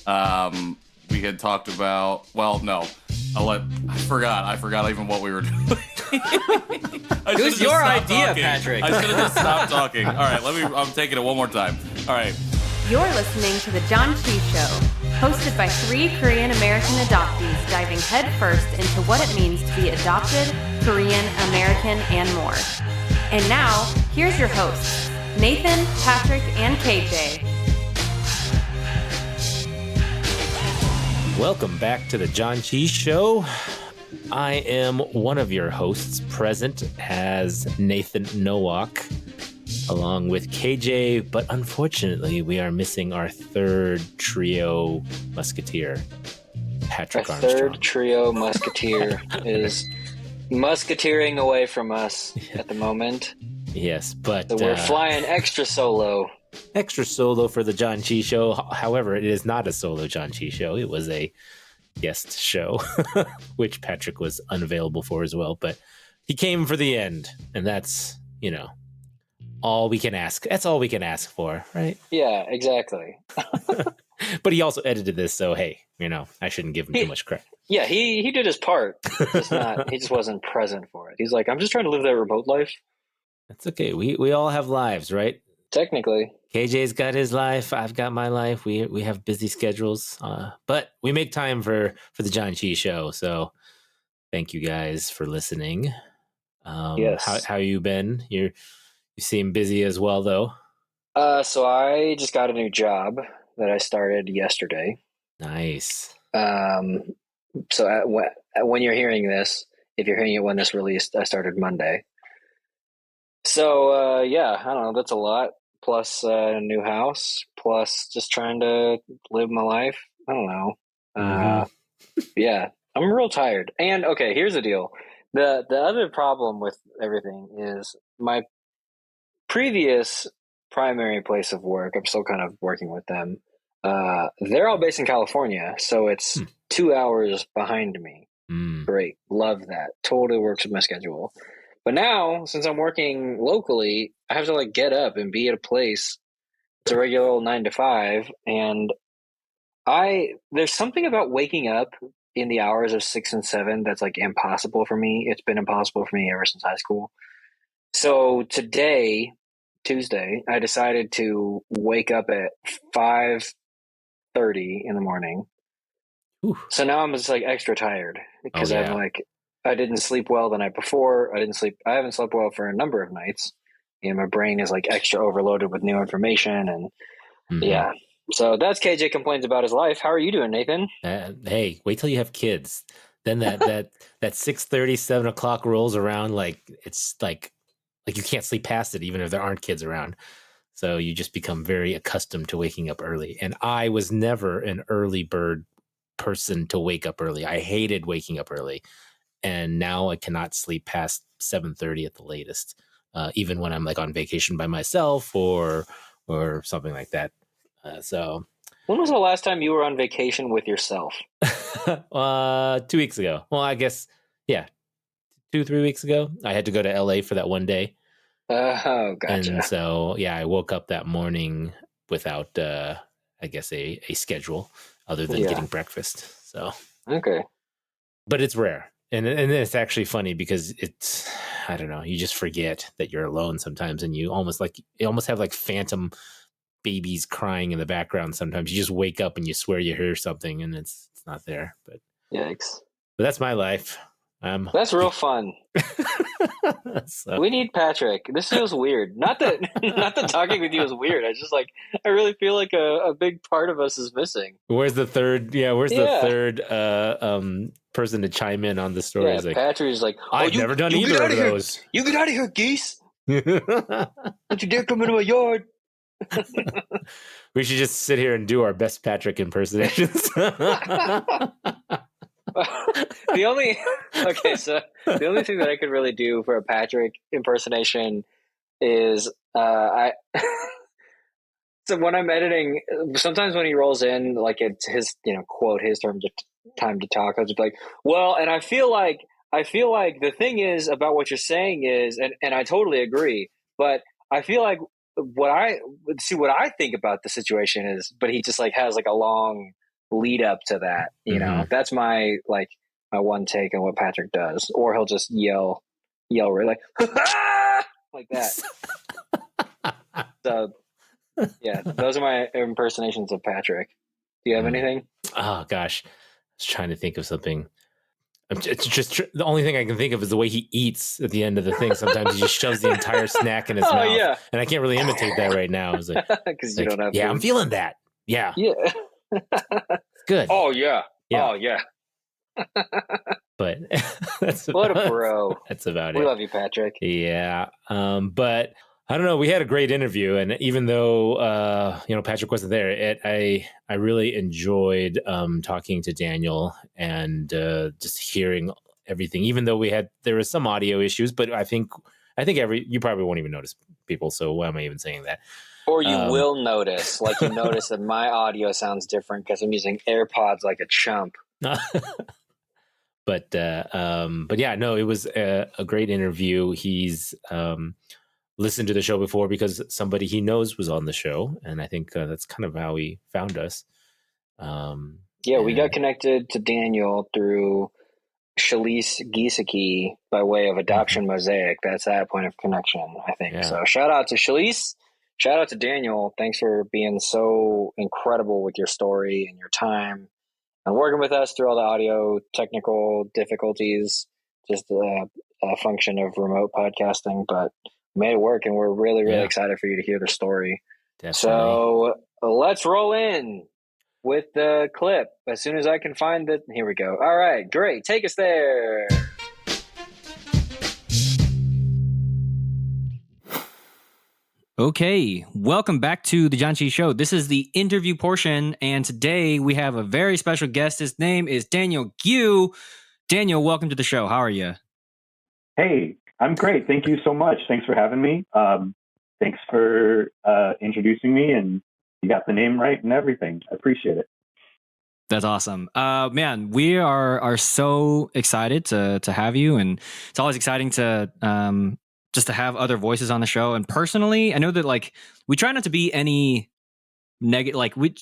We had talked about. Well, no, I forgot even what we were doing. It was your idea, Patrick. I should have just stopped talking. All right, I'm taking it one more time. All right. You're listening to the Janchi Show, hosted by 3 Korean American adoptees diving headfirst into what it means to be adopted, Korean, American, and more. And now, here's your hosts, Nathan, Patrick, and KJ. Welcome back to the Janchi Show. I am one of your hosts, present as Nathan Nowak, along with KJ, but unfortunately, we are missing our third trio musketeer, Patrick Armstrong. Our third trio musketeer is musketeering away from us at the moment. Yes, but... So we're flying extra solo. Extra solo for the Janchi Show. However, it is not a solo Janchi Show. It was a guest show, which Patrick was unavailable for as well. But he came for the end, and that's, all we can ask. That's all we can ask for, right? Yeah, exactly. But he also edited this, so hey, I shouldn't give him too much credit. Yeah, he did his part. He just wasn't present for it. He's like, I'm just trying to live that remote life. That's okay. We all have lives, right? Technically. KJ's got his life. I've got my life. We have busy schedules, but we make time for the Janchi Show. So thank you guys for listening. Yes. How you been? You seem busy as well, though. So I just got a new job that I started yesterday. Nice. So when you're hearing this, if you're hearing it when this released, I started Monday. So yeah, I don't know. That's a lot. Plus a new house. Plus just trying to live my life. I don't know. Yeah, I'm real tired. And okay, here's the deal. The other problem with everything is my previous primary place of work. I'm still kind of working with them. They're all based in California, so it's 2 hours behind me. Great, love that. Totally works with my schedule. But now, since I'm working locally, I have to get up and be at a place. It's a regular old 9 to 5, and there's something about waking up in the hours of 6 and 7 that's impossible for me. It's been impossible for me ever since high school. So today, Tuesday, I decided to wake up at 5:30 in the morning. Ooh. So now I'm just extra tired because I'm I didn't sleep well the night before. I haven't slept well for a number of nights. My brain is extra overloaded with new information and yeah. So that's KJ complains about his life. How are you doing, Nathan? Hey, wait till you have kids. Then that 6:30, 7 o'clock rolls around it's you can't sleep past it, even if there aren't kids around. So you just become very accustomed to waking up early. And I was never an early bird person to wake up early. I hated waking up early. And now I cannot sleep past 7:30 at the latest, even when I'm on vacation by myself or something like that. So when was the last time you were on vacation with yourself? 2 weeks ago. Well, I guess, yeah, 2-3 weeks ago. I had to go to LA for that one day. Oh, gotcha. And so, yeah, I woke up that morning without, I guess, a schedule other than getting breakfast. So, okay. But it's rare. And it's actually funny because it's, I don't know, you just forget that you're alone sometimes, and you almost have phantom babies crying in the background sometimes. You just wake up and you swear you hear something and it's not there. But yikes. But that's my life. That's real fun. So. We need Patrick. This feels weird. Not that talking with you is weird. I just I really feel like a big part of us is missing. Where's the third? Yeah, the third person to chime in on the story? Yeah, Patrick's I've never done either of those. You get out of here, geese! Don't you dare come into my yard! We should just sit here and do our best Patrick impersonations. The only thing that I could really do for a Patrick impersonation is so when I'm editing, sometimes when he rolls in, it's his quote, his term of time to talk, I'll just be like, well, and I feel like the thing is about what you're saying is, and I totally agree, but I feel like what I think about the situation is, but he just has a long lead up to that. You know, that's my one take on what Patrick does, or he'll just yell really like that. So yeah, those are my impersonations of Patrick. Do you have anything? Oh gosh, I was trying to think of something. It's just the only thing I can think of is the way he eats at the end of the thing. Sometimes he just shoves the entire snack in his mouth, yeah. and I can't really imitate that right now. It's like, because you don't have. Yeah, food. I'm feeling that. Yeah, it's good. Oh yeah. Oh yeah. But that's What a bro. That's about it. We love you, Patrick. Yeah, but I don't know. We had a great interview, and even though Patrick wasn't there, I really enjoyed talking to Daniel and just hearing everything. Even though there was some audio issues, but I think you probably won't even notice people. So why am I even saying that? Or you will notice, like you notice that my audio sounds different because I'm using AirPods like a chump. But yeah, no, it was a great interview. He's listened to the show before because somebody he knows was on the show, and I think that's kind of how he found us. We got connected to Daniel through Shalise Gisaki by way of Adoption Mosaic. That's that point of connection, I think. Yeah. So shout out to Shalise. Shout out to Daniel. Thanks for being so incredible with your story and your time and working with us through all the audio technical difficulties, just a function of remote podcasting, but made it work, and we're really, really excited for you to hear the story. Definitely. So let's roll in with the clip as soon as I can find it. Here we go. All right, great. Take us there. Okay, welcome back to the Janchi Show. This is the interview portion, and today we have a very special guest. His name is Daniel Gyu. Daniel, welcome to the show. How are you? Hey, I'm great. Thank you so much. Thanks for having me. Thanks for introducing me, and you got the name right and everything. I appreciate it. That's awesome. Man, we are so excited to have you, and it's always exciting to just to have other voices on the show. And personally, I know that we try not to be any negative, we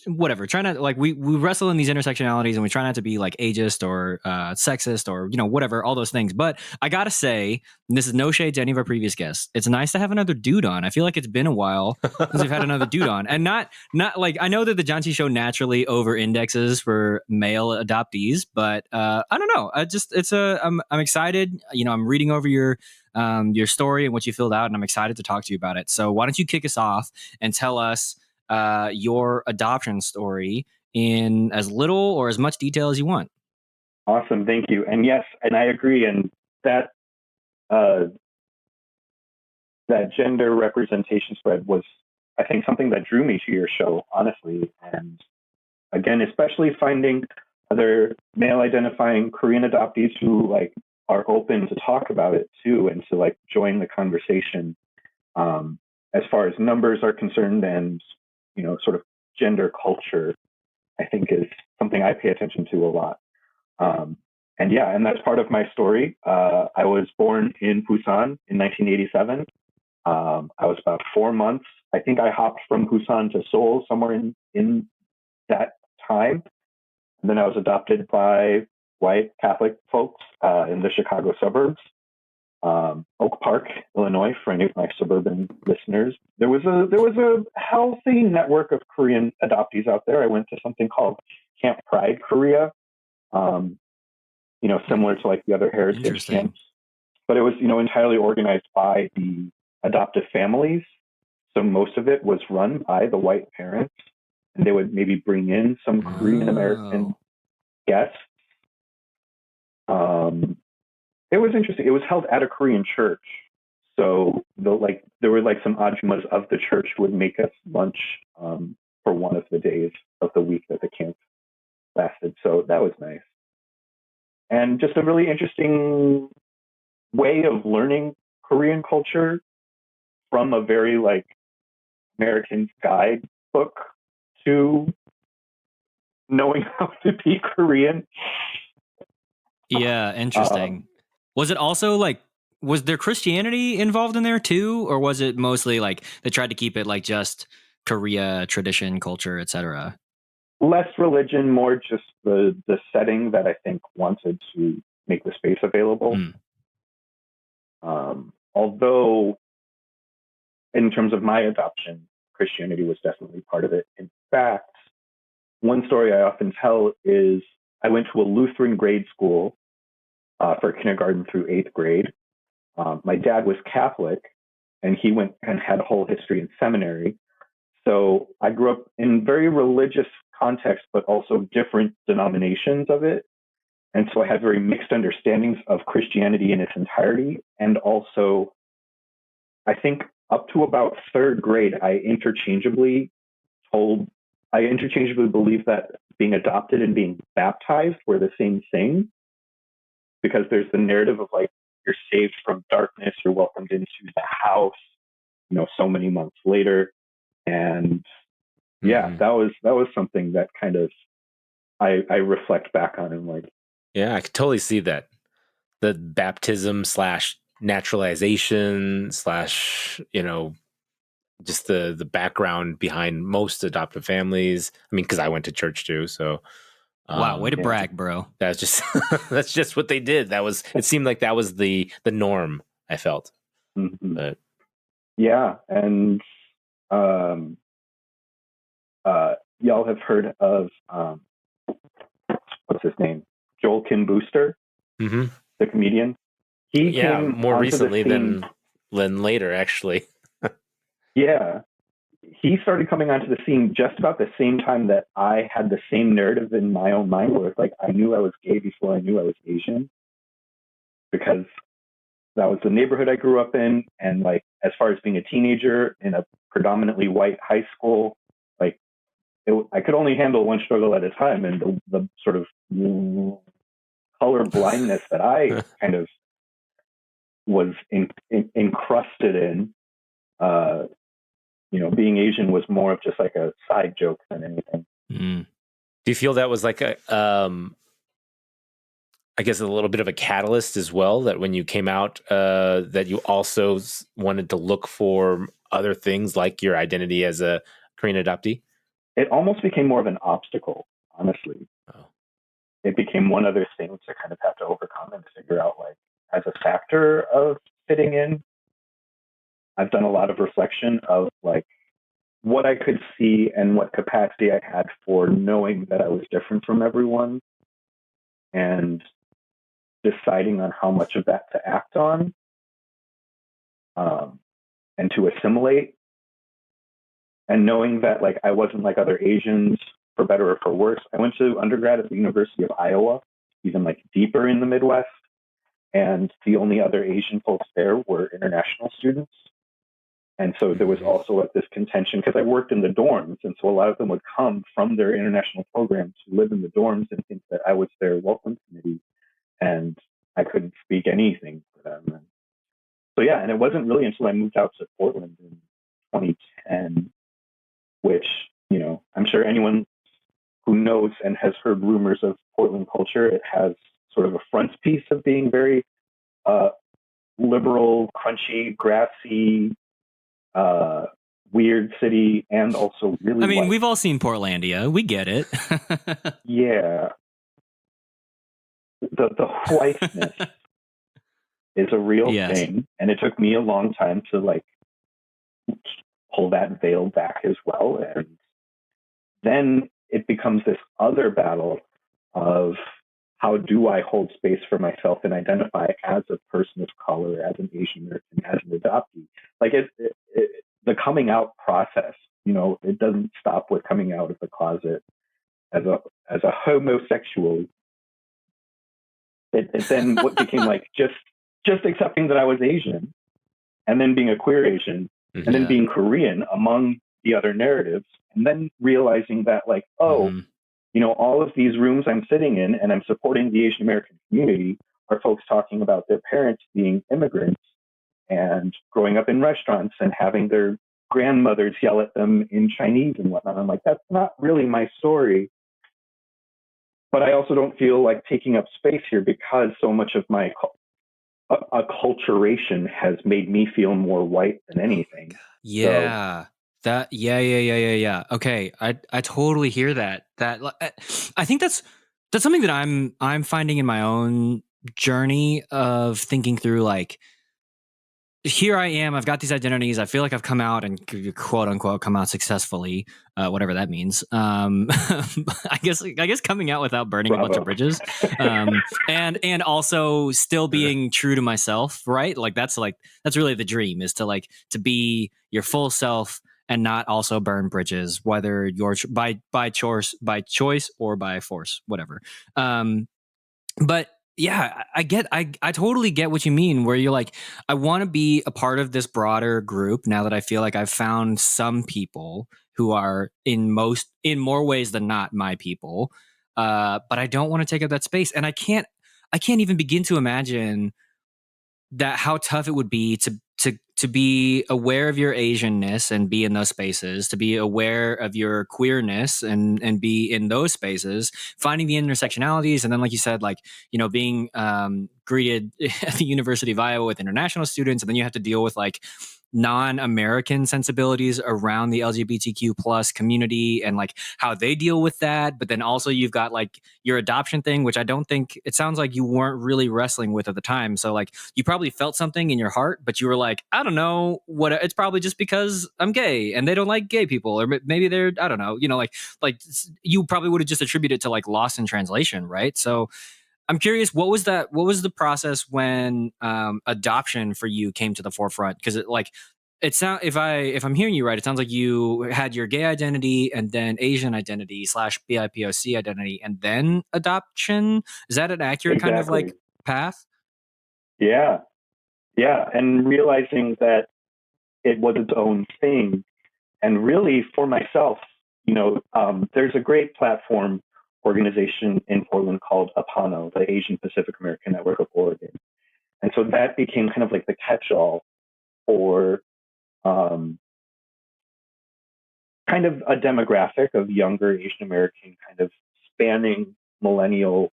wrestle in these intersectionalities, and we try not to be ageist or sexist or whatever, all those things. But I gotta say, and this is no shade to any of our previous guests, it's nice to have another dude on. I feel like it's been a while since we've had another dude on, and not I know that the Janchi Show naturally over indexes for male adoptees, but I don't know. I'm excited. I'm reading over your story and what you filled out, and I'm excited to talk to you about it. So why don't you kick us off and tell us your adoption story in as little or as much detail as you want. Awesome. Thank you. And yes, and I agree. And that gender representation spread was, I think, something that drew me to your show, honestly. And again, especially finding other male identifying Korean adoptees who are open to talk about it too, and to join the conversation as far as numbers are concerned, and sort of gender culture, I think is something I pay attention to a lot. And that's part of my story. I was born in Busan in 1987. I was about 4 months. I think I hopped from Busan to Seoul somewhere in that time. And then I was adopted by white Catholic folks in the Chicago suburbs. Oak Park, Illinois, for any of my suburban listeners. There was a healthy network of Korean adoptees out there. I went to something called Camp Pride Korea, similar to the other heritage camps. But it was, entirely organized by the adoptive families. So most of it was run by the white parents, and they would maybe bring in some Korean American guests. It was interesting. It was held at a Korean church. So there were some ajumas of the church who would make us lunch for one of the days of the week that the camp lasted. So that was nice. And just a really interesting way of learning Korean culture from a very American guidebook to knowing how to be Korean. Yeah, interesting. Was it also was there Christianity involved in there too, or was it mostly they tried to keep it just Korea tradition, culture, etc.? less religion, more just the setting that I think wanted to make the space available. Although, in terms of my adoption, Christianity was definitely part of it. In fact, one story I often tell is I went to a Lutheran grade school for kindergarten through 8th grade. My dad was Catholic, and he went and had a whole history in seminary. So I grew up in very religious context, but also different denominations of it. And so I had very mixed understandings of Christianity in its entirety. And also, I think up to about 3rd grade, I interchangeably believed that being adopted and being baptized were the same thing. Because there's the narrative of like, you're saved from darkness, you're welcomed into the house, so many months later. And yeah, that was something that kind of I reflect back on and like, yeah, I could totally see that. The baptism / naturalization / just the background behind most adoptive families. I mean, because I went to church too, so Wow, way to brag, bro. That's just that's just what they did. It seemed like that was the norm, I felt. But yeah, and y'all have heard of what's his name? Joel Kim Booster, the comedian. He came more recently than later, actually. Yeah. He started coming onto the scene just about the same time that I had the same narrative in my own mind where it's like I knew I was gay before I knew I was Asian, because that was the neighborhood I grew up in. And like, as far as being a teenager in a predominantly white high school, like I could only handle one struggle at a time. And the sort of color blindness that I kind of was encrusted in, being Asian was more of just like a side joke than anything. Do you feel that was like I guess a little bit of a catalyst as well, that when you came out, that you also wanted to look for other things like your identity as a Korean adoptee? It almost became more of an obstacle, honestly. Oh. It became one other thing to kind of have to overcome and figure out, like, as a factor of fitting in. I've done a lot of reflection of like what I could see and what capacity I had for knowing that I was different from everyone, and deciding on how much of that to act on, and to assimilate, and knowing that like I wasn't like other Asians, for better or for worse. I went to undergrad at the University of Iowa, even like deeper in the Midwest, and the only other Asian folks there were international students. And so there was also like this contention, because I worked in the dorms, and so a lot of them would come from their international programs to live in the dorms and think that I was their welcome committee, and I couldn't speak anything for them. And so yeah, and it wasn't really until I moved out to Portland in 2010, which, I'm sure anyone who knows and has heard rumors of Portland culture, it has sort of a frontispiece of being very liberal, crunchy, grassy, weird city, and also really white. We've all seen Portlandia. We get it. Yeah. The whiteness is a real thing, and it took me a long time to like pull that veil back as well. And then it becomes this other battle of how do I hold space for myself and identify as a person of color, as an Asian American, as an adoptee. Like the coming out process, it doesn't stop with coming out of the closet as a homosexual. It then what became like just accepting that I was Asian, and then being a queer Asian, and then being Korean among the other narratives, and then realizing that like, all of these rooms I'm sitting in and I'm supporting the Asian American community are folks talking about their parents being immigrants and growing up in restaurants and having their grandmothers yell at them in Chinese and whatnot. I'm like, that's not really my story. But I also don't feel like taking up space here, because so much of my acculturation has made me feel more white than anything. Yeah. Yeah. Okay, I totally hear that. I think that's something that I'm finding in my own journey of thinking through, like, here I am. I've got these identities. I feel like I've come out and quote unquote come out successfully, whatever that means. I guess coming out without burning a bunch of bridges, and also still being true to myself, right? That's really the dream, is to be your full self and not also burn bridges, whether you're by choice or by force, whatever. But yeah, I totally get what you mean, where you're like, I want to be a part of this broader group now that I feel like I've found some people who are in more ways than not my people. But I don't want to take up that space. And I can't even begin to imagine that how tough it would be to be aware of your Asianness and be in those spaces, to be aware of your queerness and be in those spaces, finding the intersectionalities, and then, like you said, being greeted at the University of Iowa with international students, and then you have to deal with non-American sensibilities around the LGBTQ plus community and how they deal with that. But then also you've got your adoption thing, which I don't think, it sounds like you weren't really wrestling with at the time. So you probably felt something in your heart, but you were like, I don't know what, it's probably just because I'm gay and they don't like gay people, or maybe they're, I don't know, you probably would have just attributed to lost in translation, right? So I'm curious, what was the process when adoption for you came to the forefront? Because if I'm hearing you right, it sounds like you had your gay identity and then Asian identity / BIPOC identity and then adoption. Is that an accurate kind of path? Yeah. And realizing that it was its own thing. And really for myself, there's a great platform organization in Portland called APANO, the Asian Pacific American Network of Oregon. And so that became kind of the catch-all for kind of a demographic of younger Asian American, kind of spanning millennial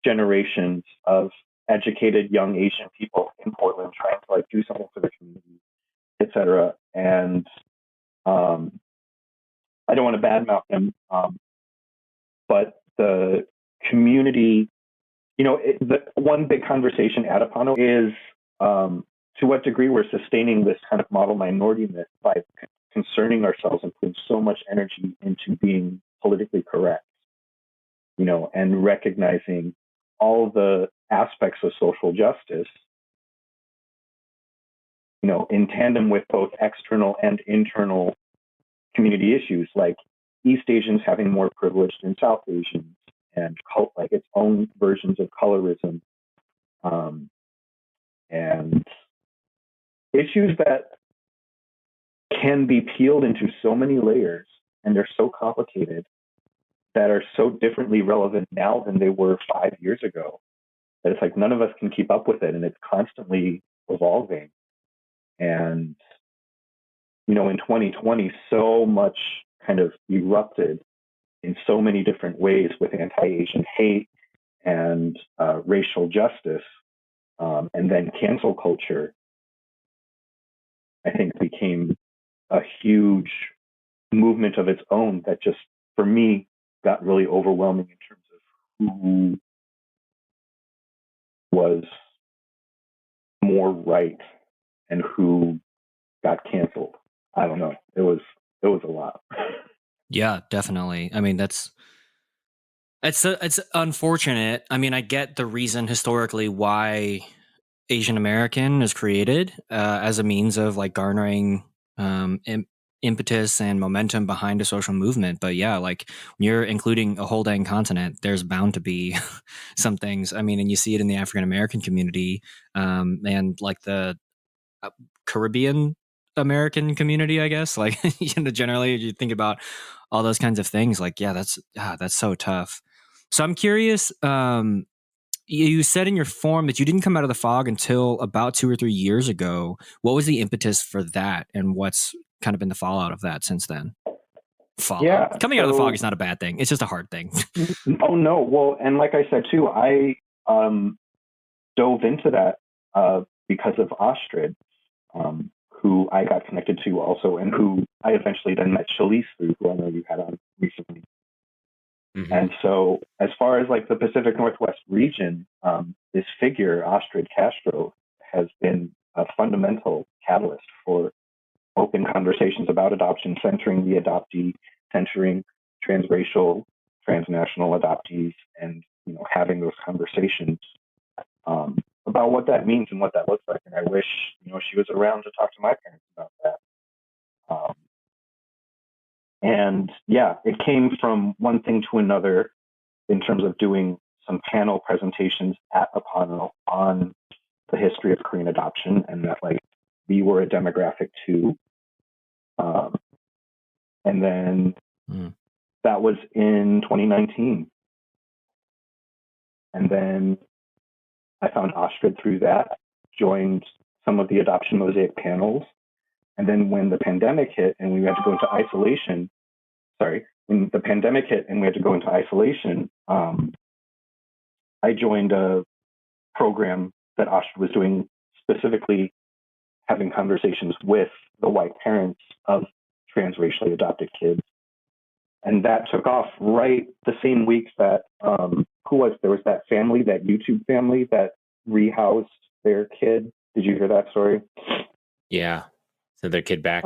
generations of educated young Asian people in Portland trying to do something for the community, et cetera. And I don't want to badmouth them, but the community, the one big conversation at Apano is to what degree we're sustaining this kind of model minority myth by concerning ourselves and putting so much energy into being politically correct, and recognizing all the aspects of social justice, in tandem with both external and internal community issues, like East Asians having more privilege than South Asians, and its own versions of colorism, and issues that can be peeled into so many layers, and they're so complicated, that are so differently relevant now than they were 5 years ago, that it's none of us can keep up with it, and it's constantly evolving. And in 2020, so much kind of erupted in so many different ways with anti-Asian hate and racial justice, and then cancel culture, I think became a huge movement of its own that just, for me, got really overwhelming in terms of who was more right and who got canceled. I don't know. It was a lot. Yeah, definitely. I mean, it's unfortunate. I mean, I get the reason historically why Asian American is created as a means of garnering impetus and momentum behind a social movement. But yeah, when you're including a whole dang continent, there's bound to be some things. I mean, and you see it in the African American community, and the Caribbean American community, I guess. Generally, you think about all those kinds of things. That's so tough. So I'm curious. You said in your form that you didn't come out of the fog until about 2 or 3 years ago. What was the impetus for that, and what's kind of been the fallout of that since then? Fallout. Yeah, coming out of the fog is not a bad thing. It's just a hard thing. Oh no. Well, and like I said too, I dove into that because of Astrid, who I got connected to also, and who I eventually then met Shalise through, who I know you had on recently. Mhm. And so, as far as like the Pacific Northwest region, this figure, Astrid Castro, has been a fundamental catalyst for open conversations about adoption, centering the adoptee, centering transracial, transnational adoptees, and having those conversations about what that means and what that looks like. And I wish she was around to talk to my parents about that. And yeah, it came from one thing to another in terms of doing some panel presentations at Apano on the history of Korean adoption, and that like we were a demographic too. And then that was in 2019. And then I found Astrid through that, joined some of the Adoption Mosaic panels. And then when the pandemic hit and we had to go into isolation, I joined a program that Astrid was doing, specifically having conversations with the white parents of transracially adopted kids. And that took off right the same week that there was that family, that YouTube family that rehoused their kid. Did you hear that story? Yeah. Sent their kid back.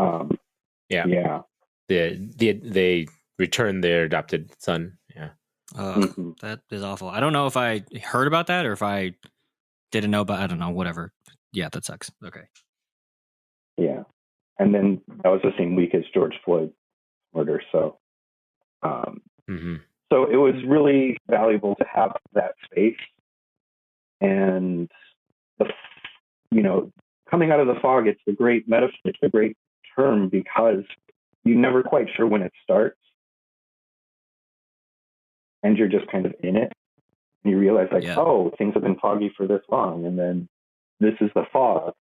Yeah. Yeah. They returned their adopted son. Yeah. That is awful. I don't know if I heard about that or if I didn't know, but I don't know, whatever. Yeah, that sucks. Okay. Yeah. And then that was the same week as George Floyd's murder. So, so it was really valuable to have that space. And coming out of the fog, it's a great metaphor, it's a great term, because you're never quite sure when it starts. And you're just kind of in it. And you realize oh, things have been foggy for this long. And then this is the fog.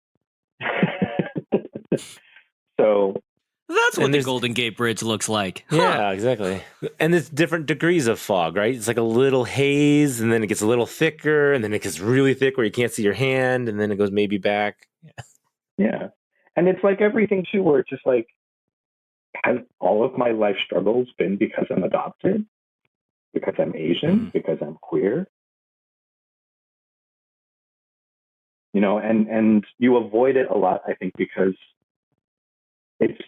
So that's what the Golden Gate Bridge looks like. Yeah, exactly. And there's different degrees of fog, right? It's like a little haze, and then it gets a little thicker, and then it gets really thick where you can't see your hand, and then it goes maybe back. Yeah. And it's like everything too, where it's just like, has all of my life struggles been because I'm adopted? Because I'm Asian? Because I'm queer? And you avoid it a lot, I think, because it's,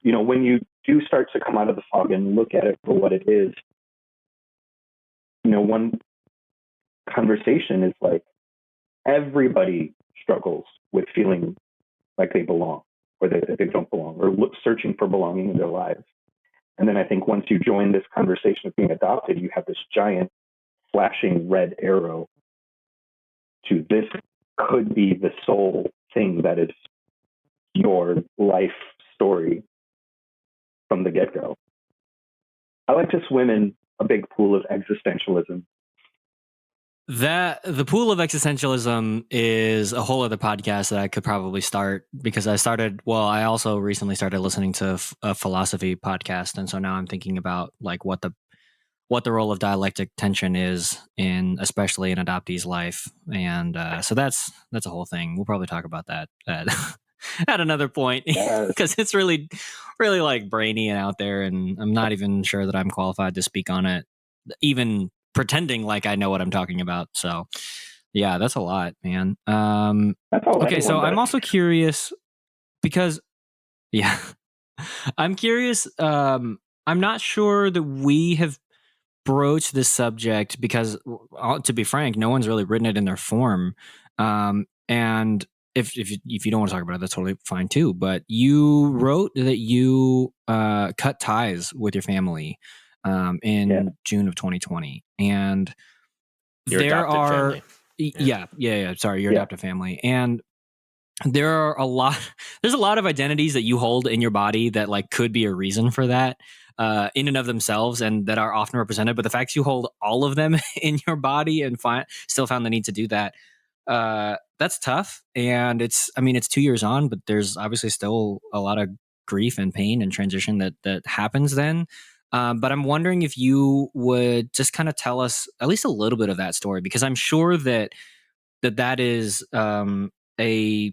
when you do start to come out of the fog and look at it for what it is, one conversation is like, everybody struggles with feeling like they belong, or that they don't belong, or searching for belonging in their lives. And then I think once you join this conversation of being adopted, you have this giant flashing red arrow to this could be the sole thing that is your life story from the get-go. I like to swim in a big pool of existentialism. The pool of existentialism is a whole other podcast that I could probably start, because I also recently started listening to a philosophy podcast. And so now I'm thinking about like what the role of dialectic tension is especially in adoptees' life. And so that's a whole thing. We'll probably talk about that at another point, because it's really, really like brainy and out there. And I'm not even sure that I'm qualified to speak on it, even pretending like I know what I'm talking about. So yeah, that's a lot, man. Okay. So I'm also curious because I'm curious. I'm not sure that we have broached this subject because, to be frank, no one's really written it in their form. And if you don't want to talk about it, that's totally fine too. But you wrote that you cut ties with your family in June of 2020, and your adopted family. Sorry, your adoptive family, and there's a lot of identities that you hold in your body that like could be a reason for that in and of themselves, and that are often represented. But the fact you hold all of them in your body and still found the need to do that, that's tough. And it's 2 years on, but there's obviously still a lot of grief and pain and transition that happens then. But I'm wondering if you would just kind of tell us at least a little bit of that story, because I'm sure that is a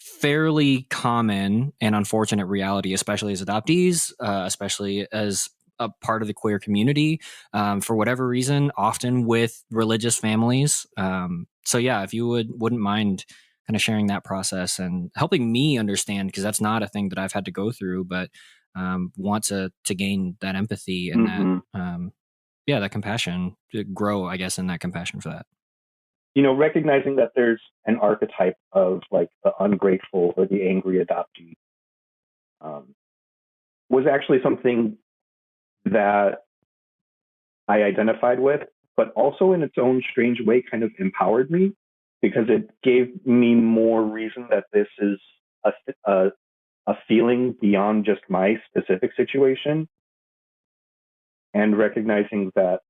fairly common and unfortunate reality, especially as adoptees, especially as a part of the queer community, for whatever reason, often with religious families. So yeah, if you wouldn't mind kind of sharing that process and helping me understand, because that's not a thing that I've had to go through, but want to gain that empathy and that that compassion, to grow, I guess, in that compassion for that. Recognizing that there's an archetype of like the ungrateful or the angry adoptee was actually something that I identified with, but also in its own strange way kind of empowered me, because it gave me more reason that this is a feeling beyond just my specific situation, and recognizing that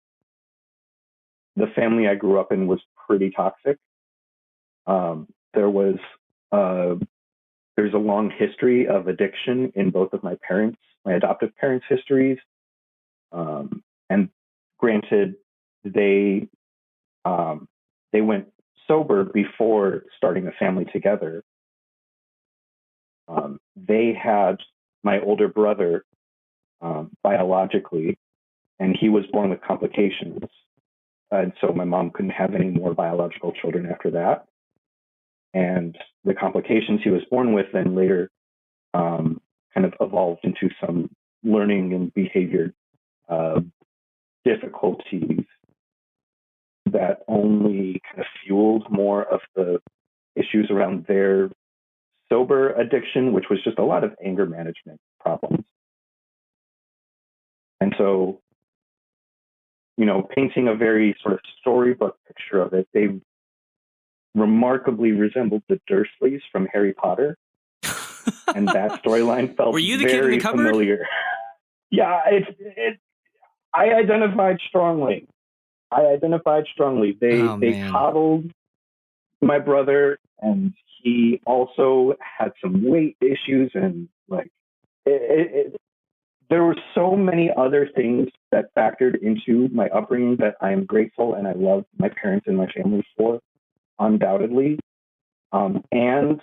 the family I grew up in was pretty toxic. There's a long history of addiction in both of my adoptive parents' histories. And granted, they went sober before starting a family together. They had my older brother biologically, and he was born with complications. And so my mom couldn't have any more biological children after that. And the complications he was born with then later kind of evolved into some learning and behavior difficulties that only kind of fueled more of the issues around their sober addiction, which was just a lot of anger management problems. And so, painting a very sort of storybook picture of it, they remarkably resembled the Dursleys from Harry Potter. And that storyline felt Were you the very kid in the cupboard? familiar. Yeah, I identified strongly. They coddled my brother, and he also had some weight issues, and like there were so many other things that factored into my upbringing that I am grateful and I love my parents and my family for, undoubtedly. And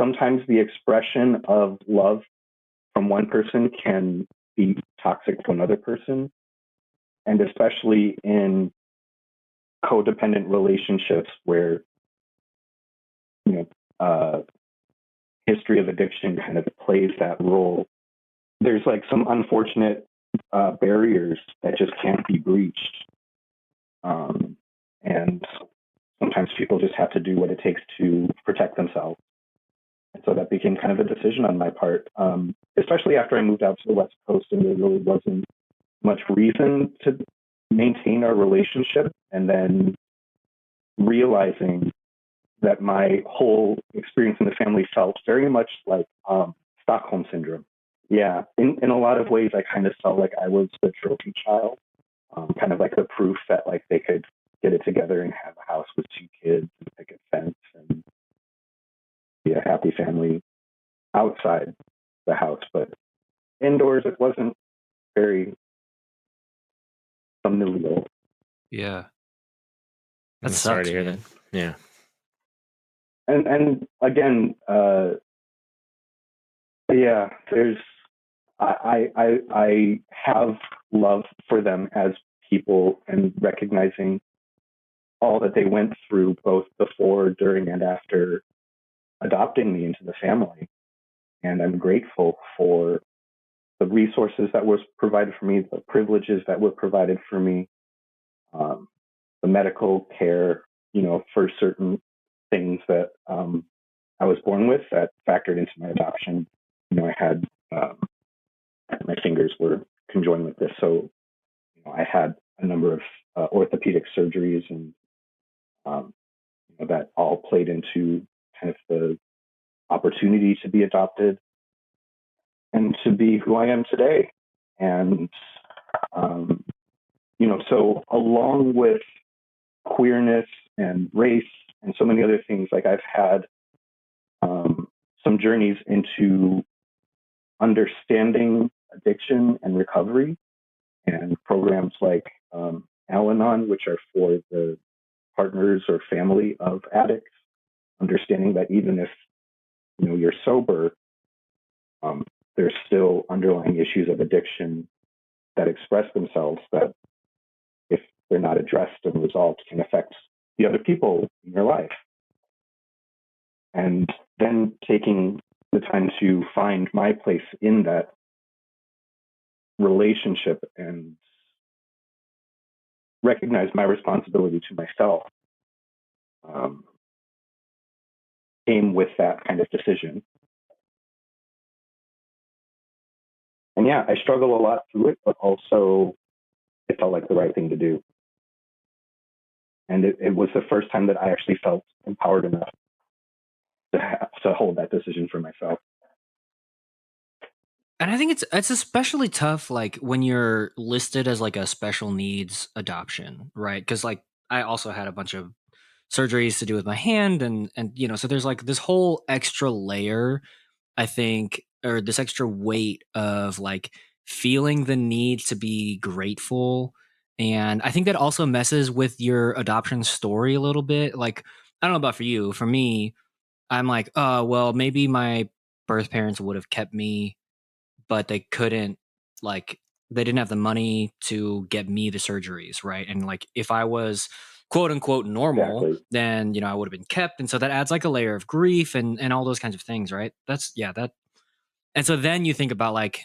sometimes the expression of love from one person can be toxic to another person, and especially in codependent relationships where history of addiction kind of plays that role. There's like some unfortunate barriers that just can't be breached, and sometimes people just have to do what it takes to protect themselves. And so that became kind of a decision on my part, especially after I moved out to the West Coast, and there really wasn't much reason to maintain our relationship. And then realizing that my whole experience in the family felt very much like Stockholm syndrome. Yeah, in a lot of ways, I kind of felt like I was the trophy child, kind of like the proof that like they could get it together and have a house with 2 kids and a picket fence and be a happy family outside the house. But indoors, it wasn't very familial. Yeah. I'm That sorry sucks, to hear man. that. Yeah. And again, there's I have love for them as people, and recognizing all that they went through both before, during, and after adopting me into the family. And I'm grateful for the resources that was provided for me, the privileges that were provided for me, the medical care, for certain things that I was born with that factored into my adoption. I had my fingers were conjoined with this, so I had a number of orthopedic surgeries, and that all played into kind of the opportunity to be adopted and to be who I am today. And so along with queerness and race and so many other things, like I've had some journeys into understanding addiction and recovery, and programs like Al-Anon, which are for the partners or family of addicts, understanding that even if you're sober, there's still underlying issues of addiction that express themselves that, if they're not addressed and resolved, can affect the other people in your life. And then taking the time to find my place in that relationship and recognize my responsibility to myself came with that kind of decision. And yeah, I struggle a lot through it, but also it felt like the right thing to do. And it was the first time that I actually felt empowered enough to hold that decision for myself. And I think it's especially tough, like when you're listed as like a special needs adoption, right? Because like I also had a bunch of surgeries to do with my hand, and so there's like this whole extra layer, I think, or this extra weight of like feeling the need to be grateful. And I think that also messes with your adoption story a little bit. Like, I don't know about for you. For me, I'm like, oh, well, maybe my birth parents would have kept me, but they couldn't, like, they didn't have the money to get me the surgeries, right? And like, if I was quote unquote normal, Exactly. then I would have been kept. And so that adds like a layer of grief and all those kinds of things, right? And so then you think about like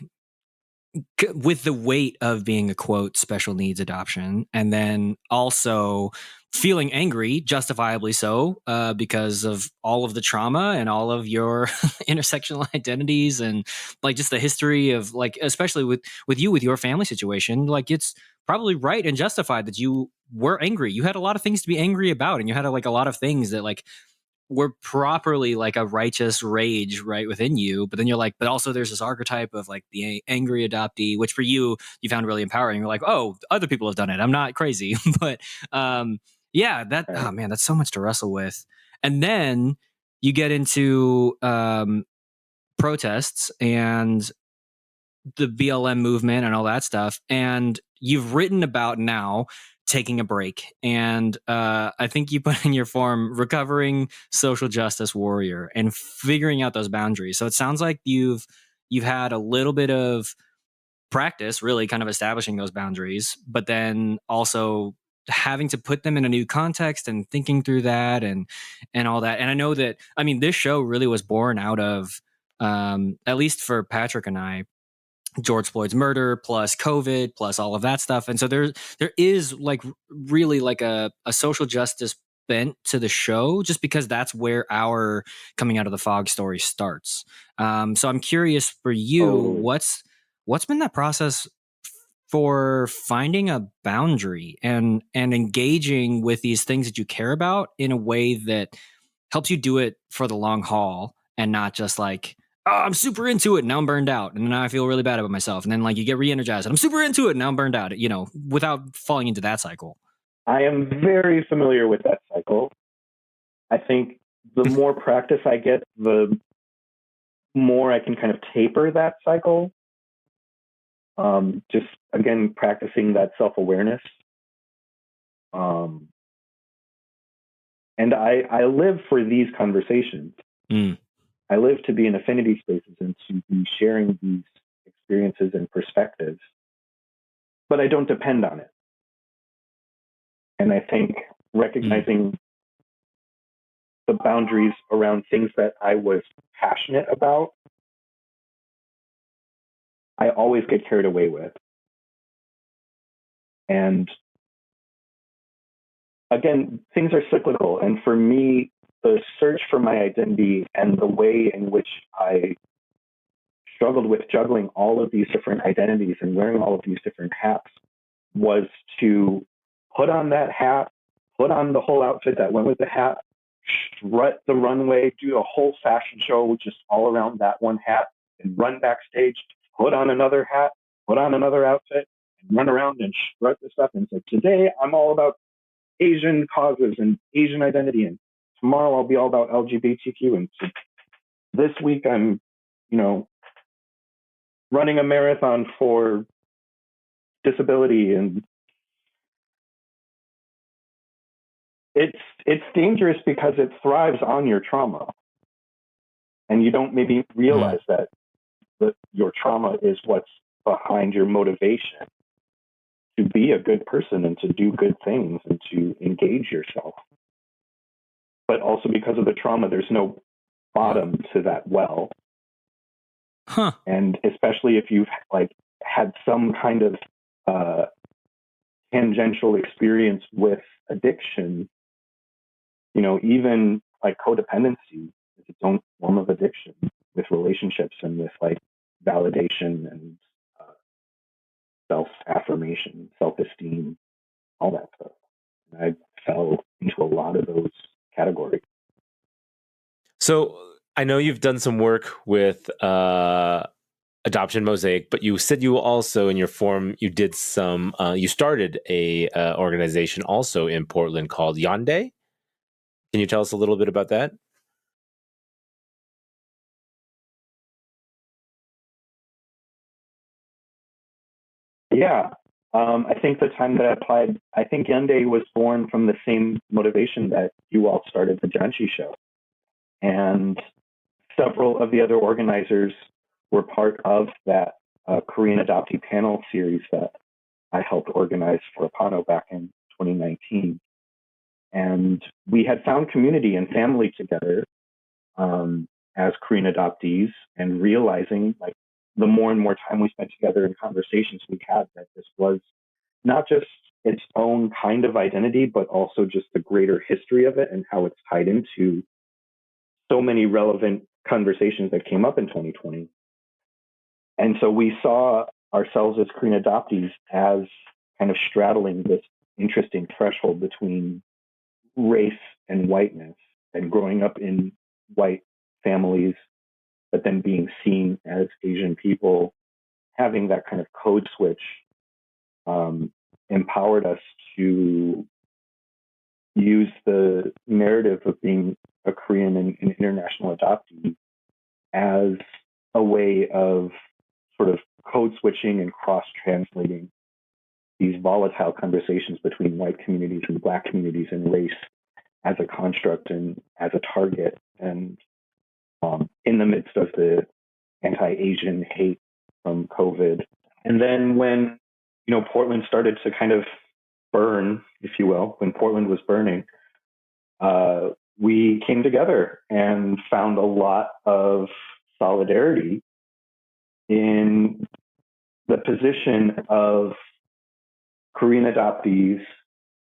with the weight of being a quote special needs adoption, and then also feeling angry, justifiably so, because of all of the trauma and all of your intersectional identities, and like just the history of like, especially with you with your family situation, like it's probably right and justified that you were angry. You had a lot of things to be angry about, and you had like a lot of things that like were properly like a righteous rage right within you. But then you're like, but also there's this archetype of like the angry adoptee, which for you found really empowering. You're like, oh, other people have done it, I'm not crazy. But yeah, that, Right. oh man, that's so much to wrestle with. And then you get into protests and the BLM movement and all that stuff. And you've written about now taking a break. And I think you put in your form recovering social justice warrior and figuring out those boundaries. So it sounds like you've had a little bit of practice really kind of establishing those boundaries, but then also having to put them in a new context and thinking through that and all that. And I know that, I mean, this show really was born out of at least for Patrick and I, George Floyd's murder plus COVID plus all of that stuff. And so there is like really like a social justice bent to the show, just because that's where our coming out of the fog story starts. So I'm curious for you, Totally. what's been that process for finding a boundary and engaging with these things that you care about in a way that helps you do it for the long haul, and not just like, oh, I'm super into it, now I'm burned out, and now I feel really bad about myself. And then like you get re-energized, and I'm super into it, now I'm burned out, without falling into that cycle. I am very familiar with that cycle. I think the more practice I get, the more I can kind of taper that cycle. Just again, practicing that self-awareness. And I live for these conversations. I live to be in affinity spaces and to be sharing these experiences and perspectives, but I don't depend on it. And I think recognizing the boundaries around things that I was passionate about, I always get carried away with. And again, things are cyclical. And for me, the search for my identity and the way in which I struggled with juggling all of these different identities and wearing all of these different hats was to put on that hat, put on the whole outfit that went with the hat, strut the runway, do a whole fashion show just all around that one hat, and run backstage, put on another hat, put on another outfit, and run around and strut this stuff. And say, today I'm all about Asian causes and Asian identity, and tomorrow I'll be all about LGBTQ, and so this week I'm, running a marathon for disability. And it's dangerous because it thrives on your trauma. and you don't maybe realize that your trauma is what's behind your motivation to be a good person and to do good things and to engage yourself. But also because of the trauma, there's no bottom to that well. Huh. And especially if you've like had some kind of tangential experience with addiction, you know, even like codependency is its own form of addiction with relationships and with like validation and self-affirmation, self-esteem, all that stuff. And I fell into a lot of those categories. So I know you've done some work with Adoption Mosaic, but you said you also in your form you did some. You started a organization also in Portland called Yonde. Can you tell us a little bit about that? Yeah. I think the time that I applied, I think Yonde was born from the same motivation that you all started the Janchi Show. And several of the other organizers were part of that Korean Adoptee panel series that I helped organize for Apano back in 2019. And we had found community and family together as Korean adoptees, and realizing like the more and more time we spent together in conversations we had, that this was not just its own kind of identity, but also just the greater history of it and how it's tied into so many relevant conversations that came up in 2020. And so we saw ourselves as Korean adoptees as kind of straddling this interesting threshold between race and whiteness, and growing up in white families, but then being seen as Asian people. Having that kind of code switch empowered us to use the narrative of being a Korean and international adoptee as a way of sort of code switching and cross-translating these volatile conversations between white communities and Black communities and race as a construct and as a target. And in the midst of the anti-Asian hate from COVID. And then when, you know, Portland started to kind of burn, if you will, when Portland was burning, we came together and found a lot of solidarity in the position of Korean adoptees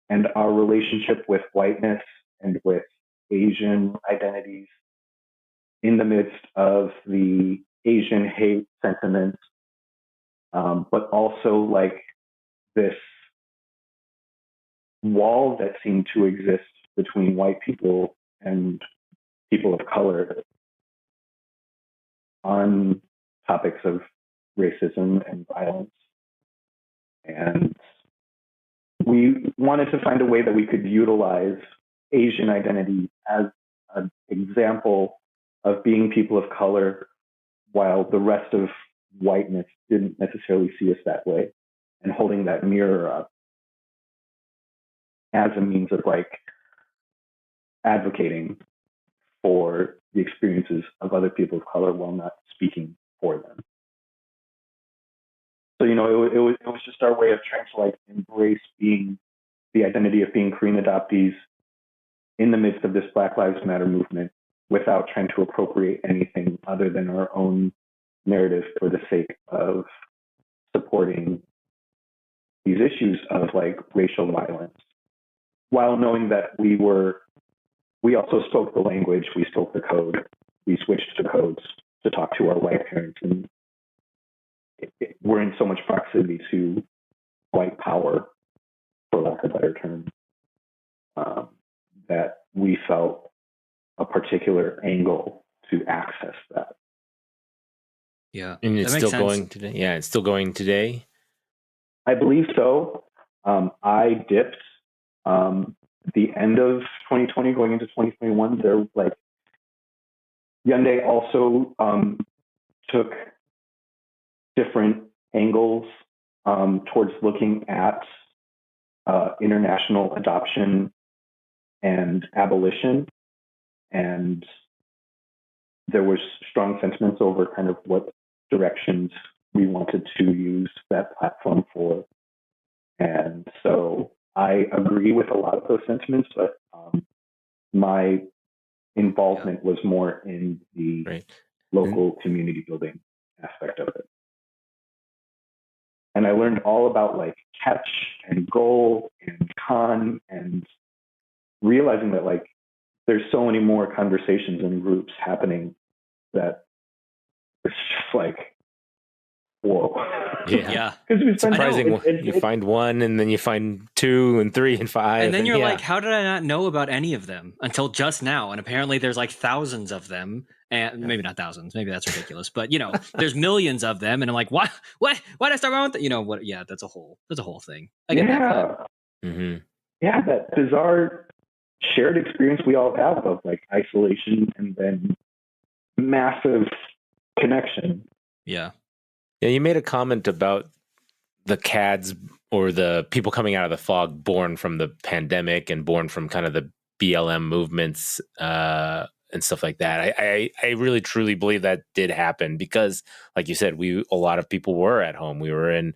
and our relationship with whiteness and with Asian identities in the midst of the Asian hate sentiments, but also like this wall that seemed to exist between white people and people of color on topics of racism and violence. And we wanted to find a way that we could utilize Asian identity as an example of being people of color, while the rest of whiteness didn't necessarily see us that way, and holding that mirror up as a means of like advocating for the experiences of other people of color while not speaking for them. So, you know, it was just our way of trying to like embrace being the identity of being Korean adoptees in the midst of this Black Lives Matter movement, without trying to appropriate anything other than our own narrative for the sake of supporting these issues of like racial violence, while knowing that we also spoke the language, we spoke the code, we switched to codes to talk to our white parents, and we're in so much proximity to white power, for lack of a better term, that we felt a particular angle to access that. Yeah. And it's That makes still sense. going today. Yeah, it's still going today. I believe so. I dipped the end of 2020 going into 2021. There, like, Hyundai also took different angles towards looking at international adoption and abolition. And there was strong sentiments over kind of what directions we wanted to use that platform for. And so I agree with a lot of those sentiments, but my involvement was more in the local community building aspect of it. And I learned all about like catch and goal and con, and realizing that like there's so many more conversations and groups happening that it's just like, whoa. Yeah. Because we spend Surprising. You find one, and then you find 2 and 3 and 5. And then you're like, how did I not know about any of them until just now? And apparently there's like thousands of them. And maybe not thousands, maybe that's ridiculous, but you know, there's millions of them. And I'm like, what did I start wrong with that? You know what? Yeah, that's a whole thing. I get that. Mm-hmm. Yeah, that bizarre shared experience we all have of like isolation and then massive connection. Yeah. Yeah, you made a comment about the CADs, or the people coming out of the fog, born from the pandemic and born from kind of the BLM movements and stuff like that. I really truly believe that did happen because, like you said, a lot of people were at home. We were in,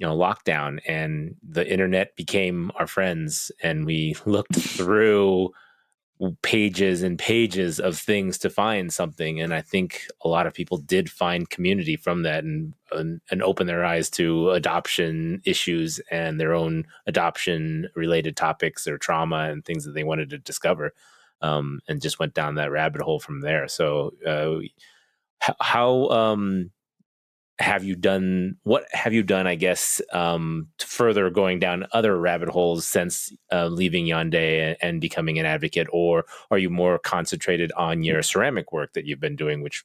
lockdown, and the internet became our friends, and we looked through pages and pages of things to find something. And I think a lot of people did find community from that, and open their eyes to adoption issues and their own adoption related topics or trauma and things that they wanted to discover, and just went down that rabbit hole from there. So how have you done, I guess, further going down other rabbit holes since leaving Hyundai and becoming an advocate? Or are you more concentrated on your ceramic work that you've been doing, which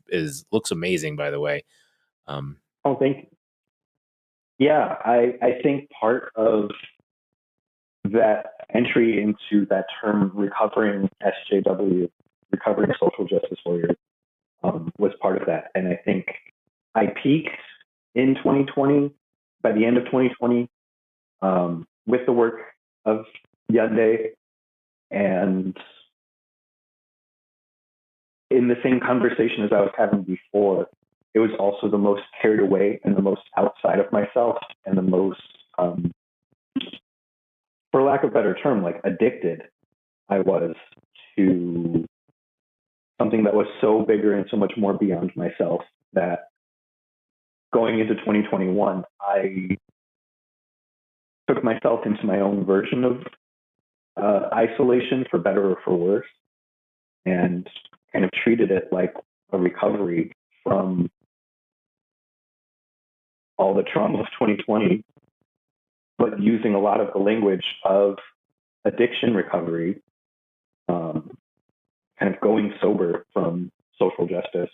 looks amazing, by the way? Oh, thank you. Yeah, I think part of that entry into that term, recovering SJW, recovering social justice warrior, was part of that. And I think I peaked in 2020, by the end of 2020, with the work of Hyundai. And in the same conversation as I was having before, it was also the most carried away and the most outside of myself, and the most, for lack of a better term, like addicted I was to something that was so bigger and so much more beyond myself, that going into 2021, I took myself into my own version of isolation, for better or for worse, and kind of treated it like a recovery from all the trauma of 2020, but using a lot of the language of addiction recovery, kind of going sober from social justice,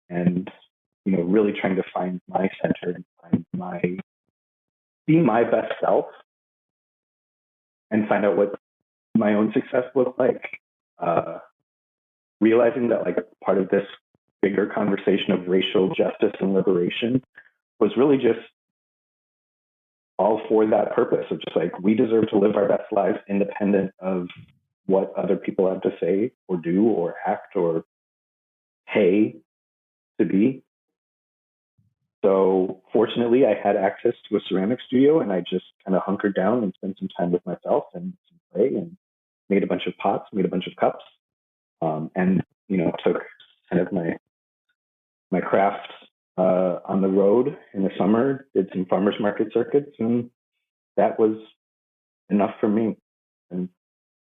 and really trying to find my center and be my best self, and find out what my own success looked like. Realizing that like part of this bigger conversation of racial justice and liberation was really just all for that purpose of just like, we deserve to live our best lives independent of what other people have to say or do or act or pay to be. So fortunately, I had access to a ceramic studio, and I just kind of hunkered down and spent some time with myself and some clay, and made a bunch of pots, made a bunch of cups, and took kind of my craft on the road in the summer, did some farmers market circuits, and that was enough for me. And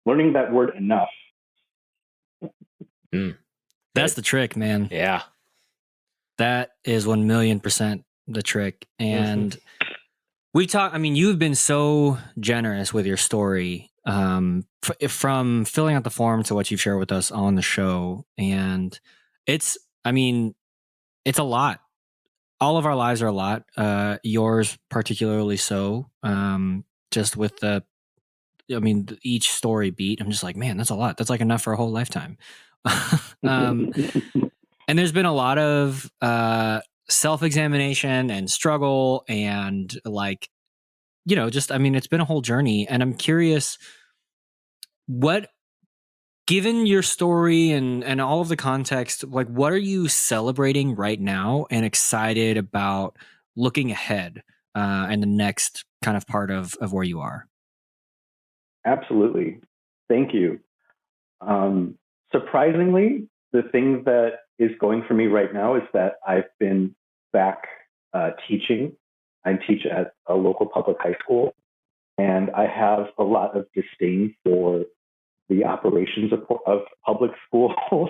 learning that word enough. That's the trick, man. Yeah. That is 1,000,000% the trick. And you've been so generous with your story, from filling out the form to what you've shared with us on the show. And it's a lot. All of our lives are a lot. Yours particularly so. Just with each story beat, I'm just like, man, that's a lot. That's like enough for a whole lifetime. And there's been a lot of self-examination and struggle, and it's been a whole journey. And I'm curious, what given your story and all of the context, like what are you celebrating right now and excited about looking ahead and the next kind of part of where you are? Absolutely. Thank you. Surprisingly, the thing that is going for me right now is that I've been back teaching. I teach at a local public high school, and I have a lot of disdain for the operations of public schools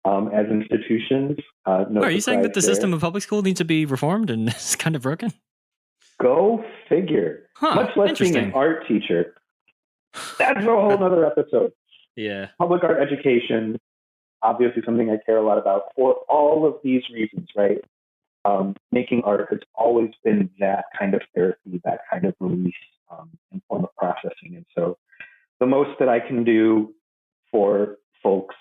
as institutions. No Are you saying that the surprise system there. of public school needs to be reformed and it's kind of broken? Go figure. Huh, Much less being interesting. an art teacher. That's a whole other episode. Yeah. Public art education, obviously something I care a lot about for all of these reasons, right? Making art has always been that kind of therapy, that kind of release and form of processing. And so the most that I can do for folks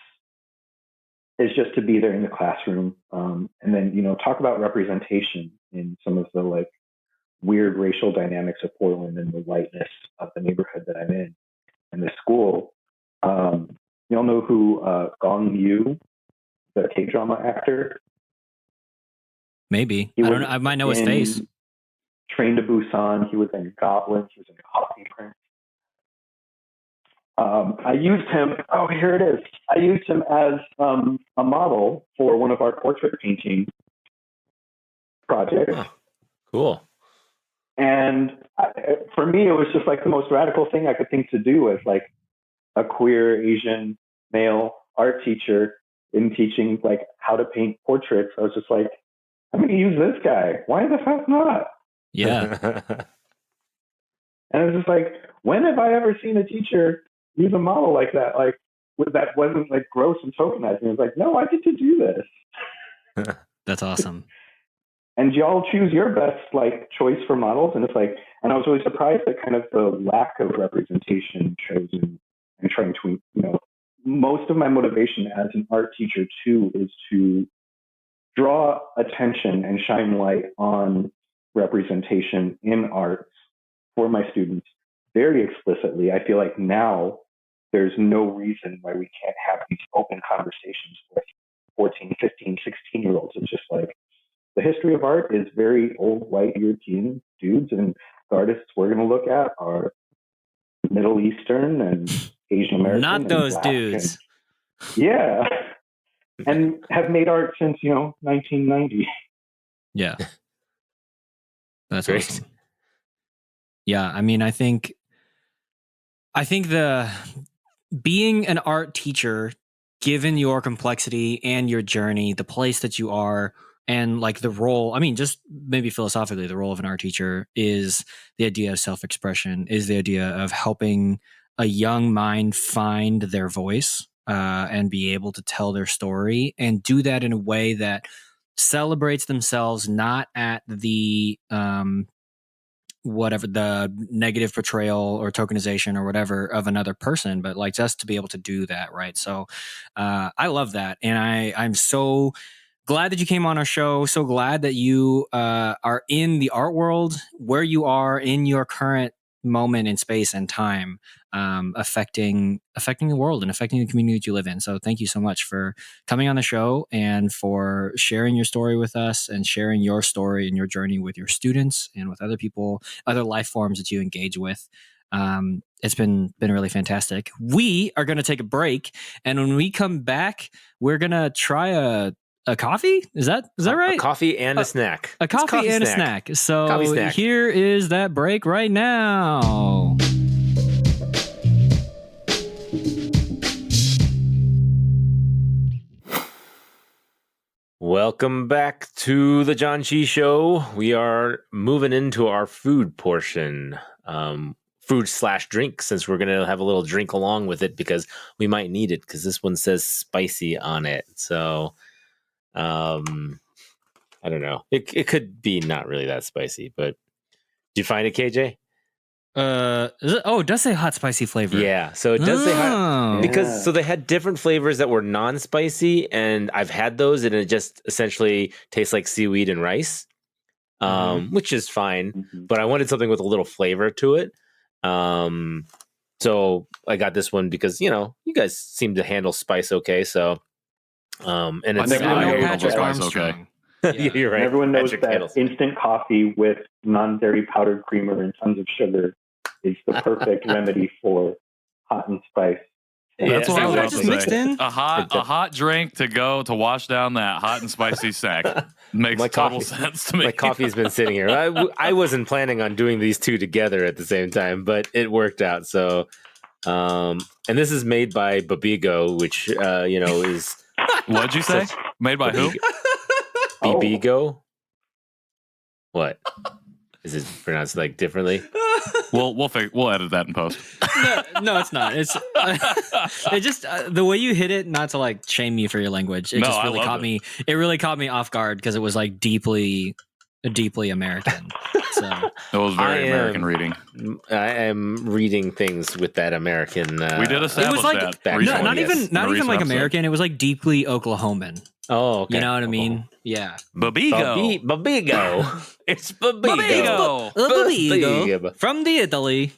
is just to be there in the classroom, and then, you know, talk about representation in some of the like weird racial dynamics of Portland and the whiteness of the neighborhood that I'm in and the school. You all know who Gong Yu, the K-drama actor? Maybe. He I was don't know. I might know his in face. Train to Busan. He was in Goblin. He was in Coffee Prince. I used him. Oh, here it is. I used him as a model for one of our portrait painting projects. Huh. Cool. And for me, it was just like the most radical thing I could think to do as like a queer Asian male art teacher in teaching like how to paint portraits. I was just like, I'm going to use this guy. Why the fuck not? Yeah. And it was just like, when have I ever seen a teacher use a model like that? Like, that wasn't like gross and tokenizing. It was like, no, I get to do this. That's awesome. And y'all choose your best like choice for models. And it's like, and I was really surprised at kind of the lack of representation chosen and trying to, you know, most of my motivation as an art teacher too is to draw attention and shine light on representation in arts for my students very explicitly. I feel like now there's no reason why we can't have these open conversations with 14, 15, 16-year-olds. It's just like the history of art is very old white European dudes, and the artists we're going to look at are Middle Eastern and Asian American. Not those Black dudes. And, yeah. And have made art since, you know, 1990. Yeah. That's Great. awesome. Yeah, I mean, I think the being an art teacher, given your complexity and your journey, the place that you are, and like the role, I mean, just maybe philosophically, the role of an art teacher is the idea of self-expression, is the idea of helping a young mind find their voice and be able to tell their story and do that in a way that celebrates themselves, not at the whatever the negative portrayal or tokenization or whatever of another person, but like just to be able to do that, right? So I love that, and I'm so glad that you came on our show. So glad that you are in the art world, where you are in your current moment in space and time, affecting the world and affecting the community that you live in. So thank you so much for coming on the show and for sharing your story with us and sharing your story and your journey with your students and with other people, other life forms that you engage with. It's been really fantastic. We are going to take a break, and when we come back, we're going to try a coffee. Is that right? A coffee and a snack. A coffee and a snack. So Coffee snack. Here is that break right now. Welcome back to the Janchi Show. We are moving into our food portion. Food/drink, since we're going to have a little drink along with it because we might need it, because this one says spicy on it. So, I don't know. It could be not really that spicy, but did you find it, KJ? It does say hot spicy flavor. Yeah, so it does say hot, because Yeah. so they had different flavors that were non-spicy, and I've had those, and it just essentially tastes like seaweed and rice, which is fine. Mhm. But I wanted something with a little flavor to it. So So I got this one because you guys seem to handle spice okay. So and it's think I handle Patrick spice Armstrong. you're right. And everyone knows Patrick that handles- instant coffee with non-dairy powdered creamer and tons of sugar is the perfect remedy for hot and spice. That's what I was that about just to mixed say. in? A hot drink to wash down that hot and spicy sack makes My total coffee- sense to me. My coffee's been sitting here. I wasn't planning on doing these two together at the same time, but it worked out. So, and this is made by Babigo, which is What'd you say? Made by who? Babigo. What is it pronounced like differently? We'll edit that in post. No, it's not. It's it just the way you hit it. Not to like shame you for your language. It No, just I really loved caught it. me. It really caught me off guard because it was like deeply American. So It was very American reading. I am reading things with that American. We did establish like- that. No, recently. not yes. even In a not even recent like episode. American. It was like deeply Oklahoman. Oh, okay. You know what I mean? Yeah. Babigo. Babigo. It's Babigo. Babigo. From the Italy.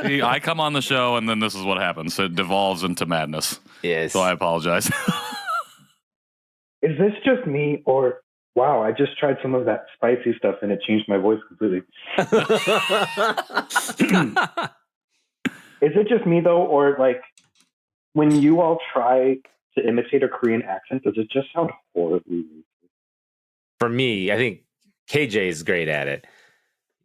See, I come on the show and then this is what happens. It devolves into madness. Yes. So I apologize. Is this just me, or wow, I just tried some of that spicy stuff and it changed my voice completely? Is it just me though, or like when you all try to imitate a Korean accent, does it just sound horribly racist? For me, I think KJ is great at it.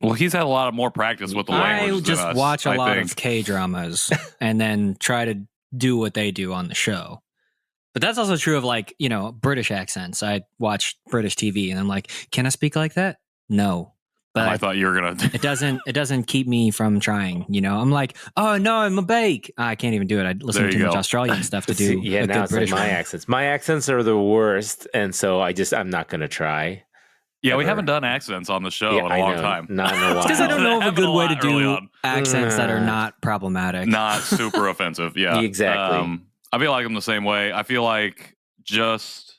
Well, he's had a lot of more practice with the language I than just us, watch a I lot think. of K dramas and then try to do what they do on the show. But that's also true of like, British accents. I watch British TV and I'm like, can I speak like that? No. But I thought you were gonna. it doesn't keep me from trying. I'm like, oh no, I'm a bake. I can't even do it. I listen There to you too much go. Australian stuff to do. Yeah, a now good it's British like my one. accents. My accents are the worst, and so I'm not going to try. Yeah, we Ever. haven't done accents on the show Yeah, in a I long know. time. Not in a while. Because I don't know of a Happened good a way to lot early do on. accents that are not problematic. Not super offensive. Yeah, Exactly. I feel like I'm the same way. I feel like just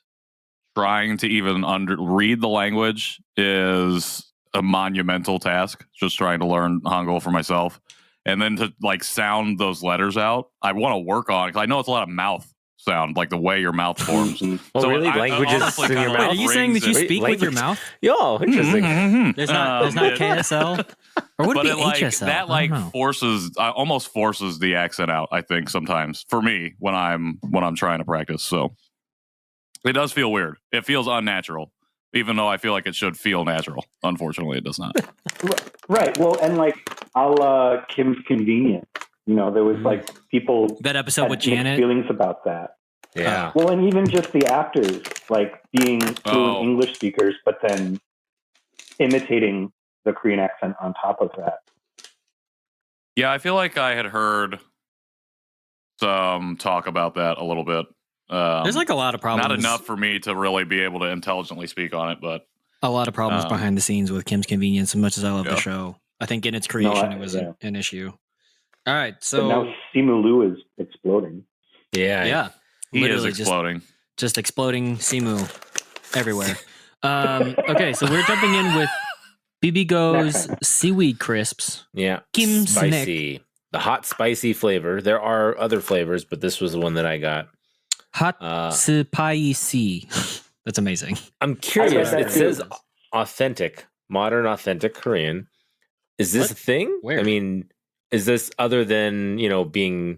trying to even read the language is a monumental task. Just trying to learn Hangul for myself, and then to like sound those letters out. I want to work on because I know it's a lot of mouth sound, like the way your mouth forms. Oh, really? I Languages honestly in your kinda mouth? Wait, are you saying that you rings speak Wait, with your mouth? Yo, interesting. There's not it- KSL? Or would but it it be like HSL? that I don't know. almost forces the accent out. I think sometimes for me when I'm trying to practice. So it does feel weird. It feels unnatural, even though I feel like it should feel natural. Unfortunately, it does not. Right. Well, and like a la Kim's Convenience, there was like people That episode had with mixed Janet. feelings about that. Yeah. Well, and even just the actors, like being fluent Oh. English speakers, but then imitating the Korean accent on top of that. Yeah, I feel like I had heard some talk about that a little bit. There's like a lot of problems. not enough for me to really be able to intelligently speak on it, but A lot of problems behind the scenes with Kim's Convenience. As much as I love the Yeah. show, I think in its creation it was yeah. an issue. All right, But so now Simu Liu is exploding. Yeah. yeah, he is literally exploding. just exploding Simu everywhere. Okay, so we're jumping in with Bibigo's seaweed crisps. Yeah. Kim Spicy. The hot, spicy flavor. There are other flavors, but this was the one that I got. Hot spicy. That's amazing. I'm curious. I read It that says too. authentic, modern, authentic Korean. Is this What? a thing? Where? I mean, is this other than, being,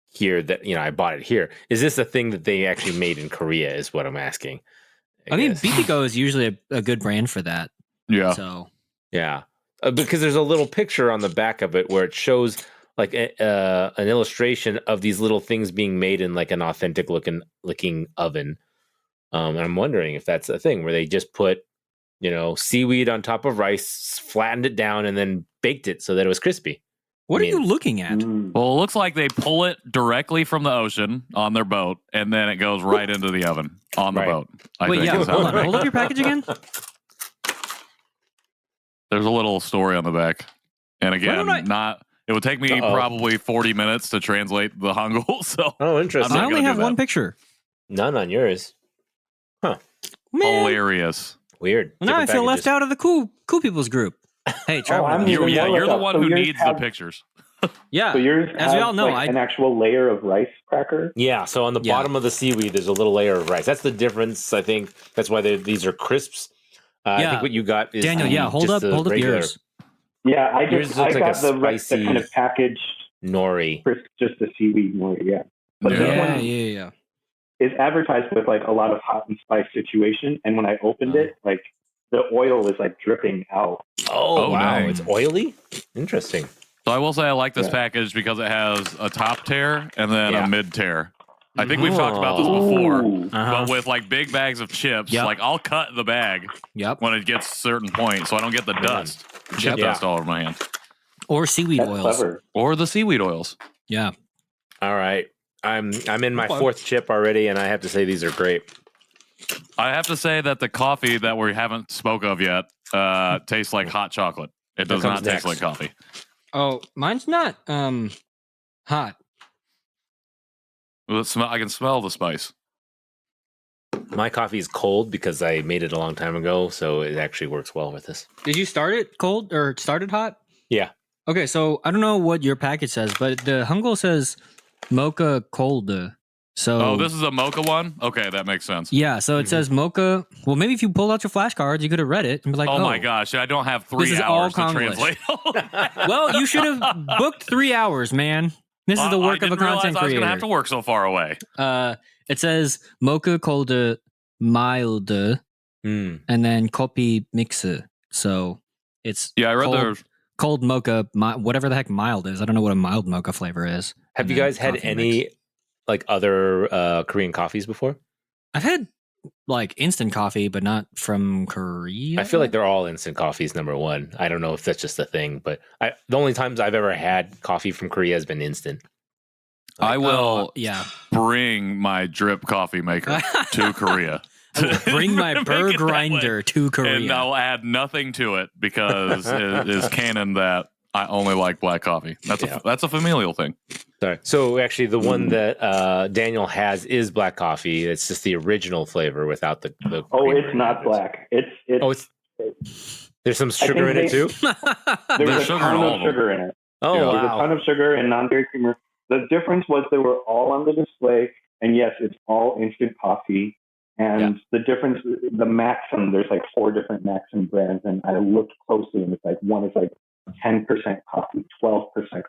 here that, I bought it here. Is this a thing that they actually made in Korea is what I'm asking. I mean, guess. Bibigo is usually a good brand for that. Yeah. So Yeah. Because there's a little picture on the back of it where it shows like an illustration of these little things being made in like an authentic looking oven. And I'm wondering if that's a thing where they just put, seaweed on top of rice, flattened it down, and then baked it so that it was crispy. what I are you mean- looking at? Mm. Well, it looks like they pull it directly from the ocean on their boat, and then it goes right into the oven on the Right. boat. I Wait, think yeah, is how hold they on. make Hold it. up your package again. There's a little story on the back, and again, don't I- It would take me Uh-oh. probably 40 minutes to translate the Hangul. So Oh, interesting. I'm I not only gonna have do that. one picture. None on yours. Man, hilarious. Weird. now I Different feel packages. left out of the cool people's group. Hey, try one. I'm of these. even more You're the like one so who yours needs the have- pictures. Yeah. So yours As we has all know, like an actual layer of rice cracker. Yeah, so on the Yeah. bottom of the seaweed, there's a little layer of rice. That's the difference. I think that's why these are crisps. I Yeah. think what you got is Daniel, yeah, hold just up the regular yours. Yeah, I Yours looks like got a the kind of spicy packaged nori. crisp, just the seaweed nori. Yeah, but Yeah. this Yeah, one yeah. is advertised with like a lot of hot and spice situation, and when I opened it, like the oil is like dripping out. Oh, Oh, wow, dang. it's oily. Interesting. So I will say I like this Yeah. package because it has a top tear and then Yeah. a mid tear. I think we've talked about this Oh. before, Ooh. but with like big bags of chips, Yep. like I'll cut the bag Yep. when it gets a certain point, so I don't get the dust, chip Yeah. dust all over my hand, Or seaweed That's oils. clever. or the seaweed oils. Yeah. All right, I'm in my Okay. fourth chip already, and I have to say these are great. I have to say that the coffee that we haven't spoke of yet tastes like hot chocolate. It does comes not taste next. like coffee. Oh, mine's not hot. Well, I can smell the spice. My coffee is cold because I made it a long time ago, so it actually works well with this. Did you start it cold or start it hot? Yeah. Okay, so I don't know what your package says, but the Hangul says mocha cold. So Oh, this is a mocha one? Okay, that makes sense. yeah, so it says mocha. Well, maybe if you pulled out your flashcards, you could have read it and be like, Oh my gosh, I don't have 3 This is all hours to Konglish. translate. Well, you should have booked 3 hours, man. This is the work I of a didn't realize content I was creator. gonna have to work so far away. It says mocha cold mild Mm. and then copy mixer. So it's Yeah, I read cold, the. cold mocha, whatever the heck mild is. I don't know what a mild mocha flavor is. Have And you then guys had coffee any mix. like other Korean coffees before? I've had like instant coffee, but not from Korea. I feel like they're all instant coffees. Number one, I don't know if that's just a thing, but the only times I've ever had coffee from Korea has been instant. I will yeah. bring my drip coffee maker to Korea. I will bring my Make burr it that grinder way. to Korea. And I'll add nothing to it because it is canon that I only like black coffee. That's a familial thing. Sorry. So actually, the one that Daniel has is black coffee. It's just the original flavor without the. Oh, creamer it's not inhabits. black. There's some sugar in think it too. There's There's a sugar ton in all of of them. sugar in it. Oh Yeah. There's a wow! ton of sugar and non-dairy creamer. The difference was they were all on the display, and yes, it's all instant coffee. And the difference, the Maxim, there's like 4 different Maxim brands, and I looked closely, and it's like one is like 10% coffee, 12%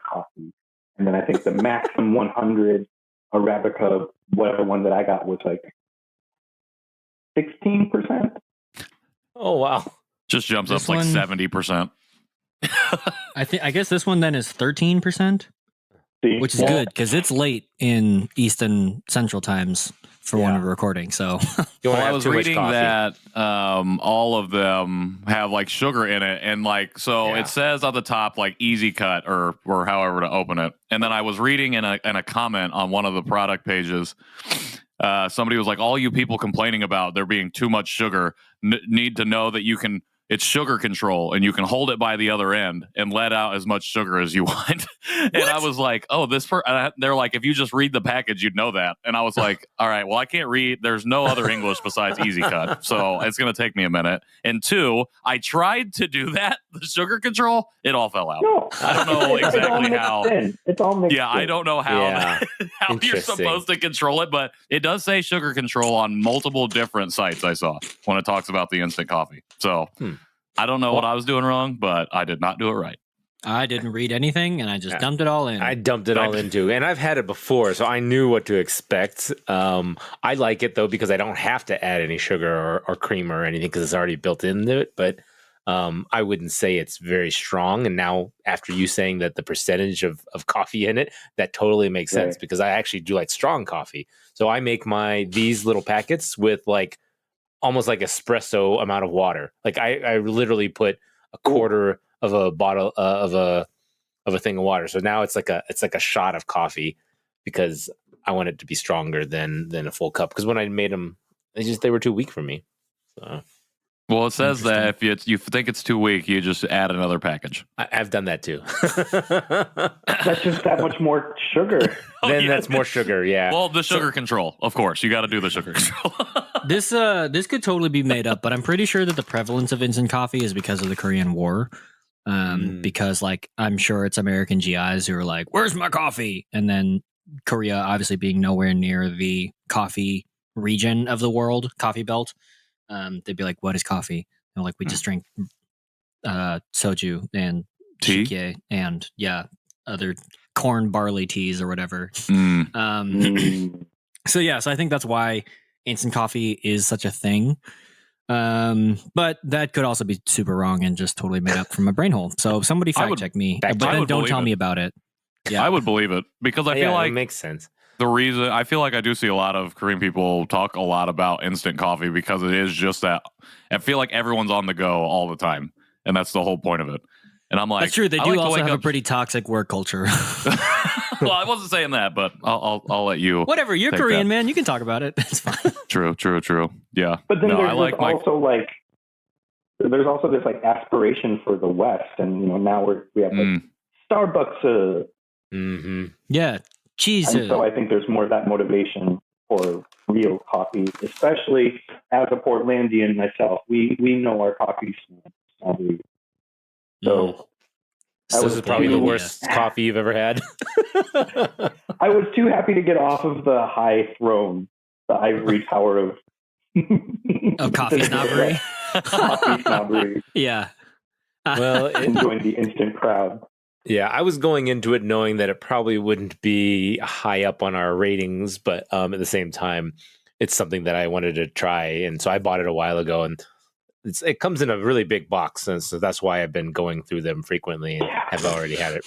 coffee, and then I think the Maxim 100 Arabica, whatever one that I got, was like 16%. Oh wow! Just jumps This up like one- 70%. I guess this one then is 13%, See? which is Well, good because it's late in Eastern Central times for when we're recording. So You Well, want to I have was too much reading coffee. that all of them have like sugar in it, and like so Yeah. it says on the top like easy cut or however to open it. And then I was reading in a comment on one of the product pages, somebody was like, "All you people complaining about there being too much sugar need to know that you can." It's sugar control, and you can hold it by the other end and let out as much sugar as you want. And I was like, "Oh, they're like, if you just read the package, you'd know that." And I was like, "All right, well, I can't read. There's no other English besides Easy Cut, so it's going to take me a minute." And 2, I tried to do that, the sugar control, it all fell out. No, I don't know it's all exactly mixed how. in. It's all mixed Yeah, in. I don't know how Yeah. how you're Interesting. supposed to control it, but it does say sugar control on multiple different sites I saw when it talks about the instant coffee. So I don't know what I was doing wrong, but I did not do it right. I didn't read anything and I just dumped it all in. I dumped it all into, and I've had it before, so I knew what to expect. I like it though because I don't have to add any sugar or cream or anything because it's already built into it. But I wouldn't say it's very strong. And now, after you saying that the percentage of coffee in it, that totally makes sense because I actually do like strong coffee. So I make these little packets with like almost like espresso amount of water. Like I literally put a quarter of a bottle of a thing of water. So now it's like a shot of coffee because I want it to be stronger than a full cup. Because when I made them, they were too weak for me. So Well, it says that if you think it's too weak, you just add another package. I've done that too. That's just that much more sugar. Then yeah. that's more sugar. Yeah. Well, the sugar control, of course. You got to do the sugar control. This could totally be made up, but I'm pretty sure that the prevalence of instant coffee is because of the Korean War. because like I'm sure it's American GIs who are like, "Where's my coffee?" And then Korea, obviously being nowhere near the coffee region of the world, coffee belt, they'd be like, "What is coffee?" And like, we just drink soju and Tea? shikye and other corn barley teas or whatever. So I think that's why instant coffee is such a thing. But that could also be super wrong and just totally made up from a brain hole. So somebody fact check me, but then don't tell me about it. Yeah, I would believe it because I feel like it makes sense. the reason I feel like I do see a lot of Korean people talk a lot about instant coffee because it is just that I feel like everyone's on the go all the time, and that's the whole point of it. And I'm like, that's true. They I do like also have a pretty toxic work culture. Well, I wasn't saying that, but I'll let you. Whatever. You're take Korean, that. man. You can talk about it. It's fine. True. Yeah. But then there's there's also this like aspiration for the West, and now we have like Starbucks. Yeah, cheese. And so I think there's more of that motivation for real coffee, especially as a Portlandian myself. We know our coffee snobbery. So this is probably the worst coffee you've ever had. I was too happy to get off of the high throne, the ivory tower of coffee snobbery. Coffee snobbery. Yeah. Well, enjoying the instant crowd. Yeah, I was going into it knowing that it probably wouldn't be high up on our ratings, but at the same time, it's something that I wanted to try, and so I bought it a while ago, and it comes in a really big box, and so that's why I've been going through them frequently and have already had it.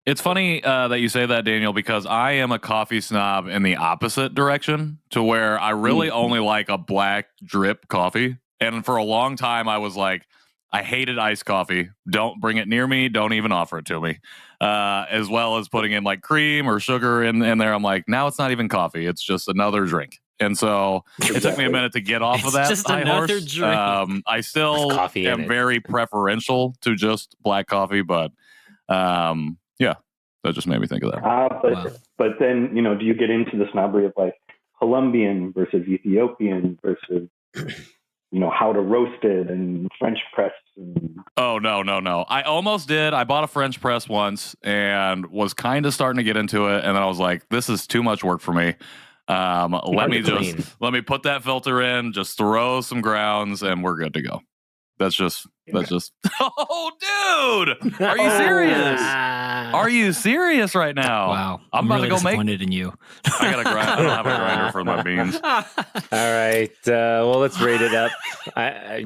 It's funny that you say that, Daniel, because I am a coffee snob in the opposite direction, to where I really only like a black drip coffee, and for a long time I was like, I hated iced coffee. Don't bring it near me. Don't even offer it to me. As well as putting in like cream or sugar in there. I'm like, now it's not even coffee. It's just another drink. And so it took me a minnet to get off of that just high another horse. drink. I still am very preferential to just black coffee, but that just made me think of that. But then, do you get into the snobbery of like Colombian versus Ethiopian versus how to roast it and French press? Oh, no. I almost did. I bought a French press once and was kind of starting to get into it. And then I was like, this is too much work for me. Let me put that filter in, just throw some grounds, and we're good to go. That's just. Oh, dude! Are you serious? Are you serious right now? Wow! I'm about really to go disappointed in you. I gotta grind. I don't have a grinder for my beans. All right. Well, let's rate it up.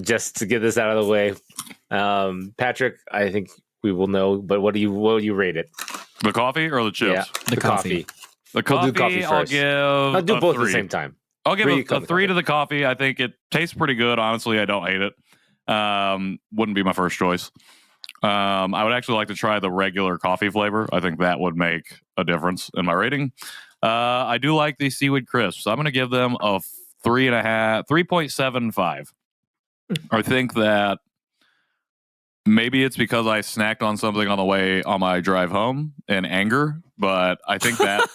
Just to get this out of the way, Patrick, I think we will know. But what do you rate it? The coffee or the chips? Yeah, the coffee. The coffee. We'll do coffee first. I'll do both 3. at the same time. I'll give a 3 to the coffee. I think it tastes pretty good. Honestly, I don't hate it. Wouldn't be my first choice. I would actually like to try the regular coffee flavor. I think that would make a difference in my rating. I do like these seaweed crisps. I'm going to give them a 3.75. I think that maybe it's because I snacked on something on the way on my drive home in anger, but I think that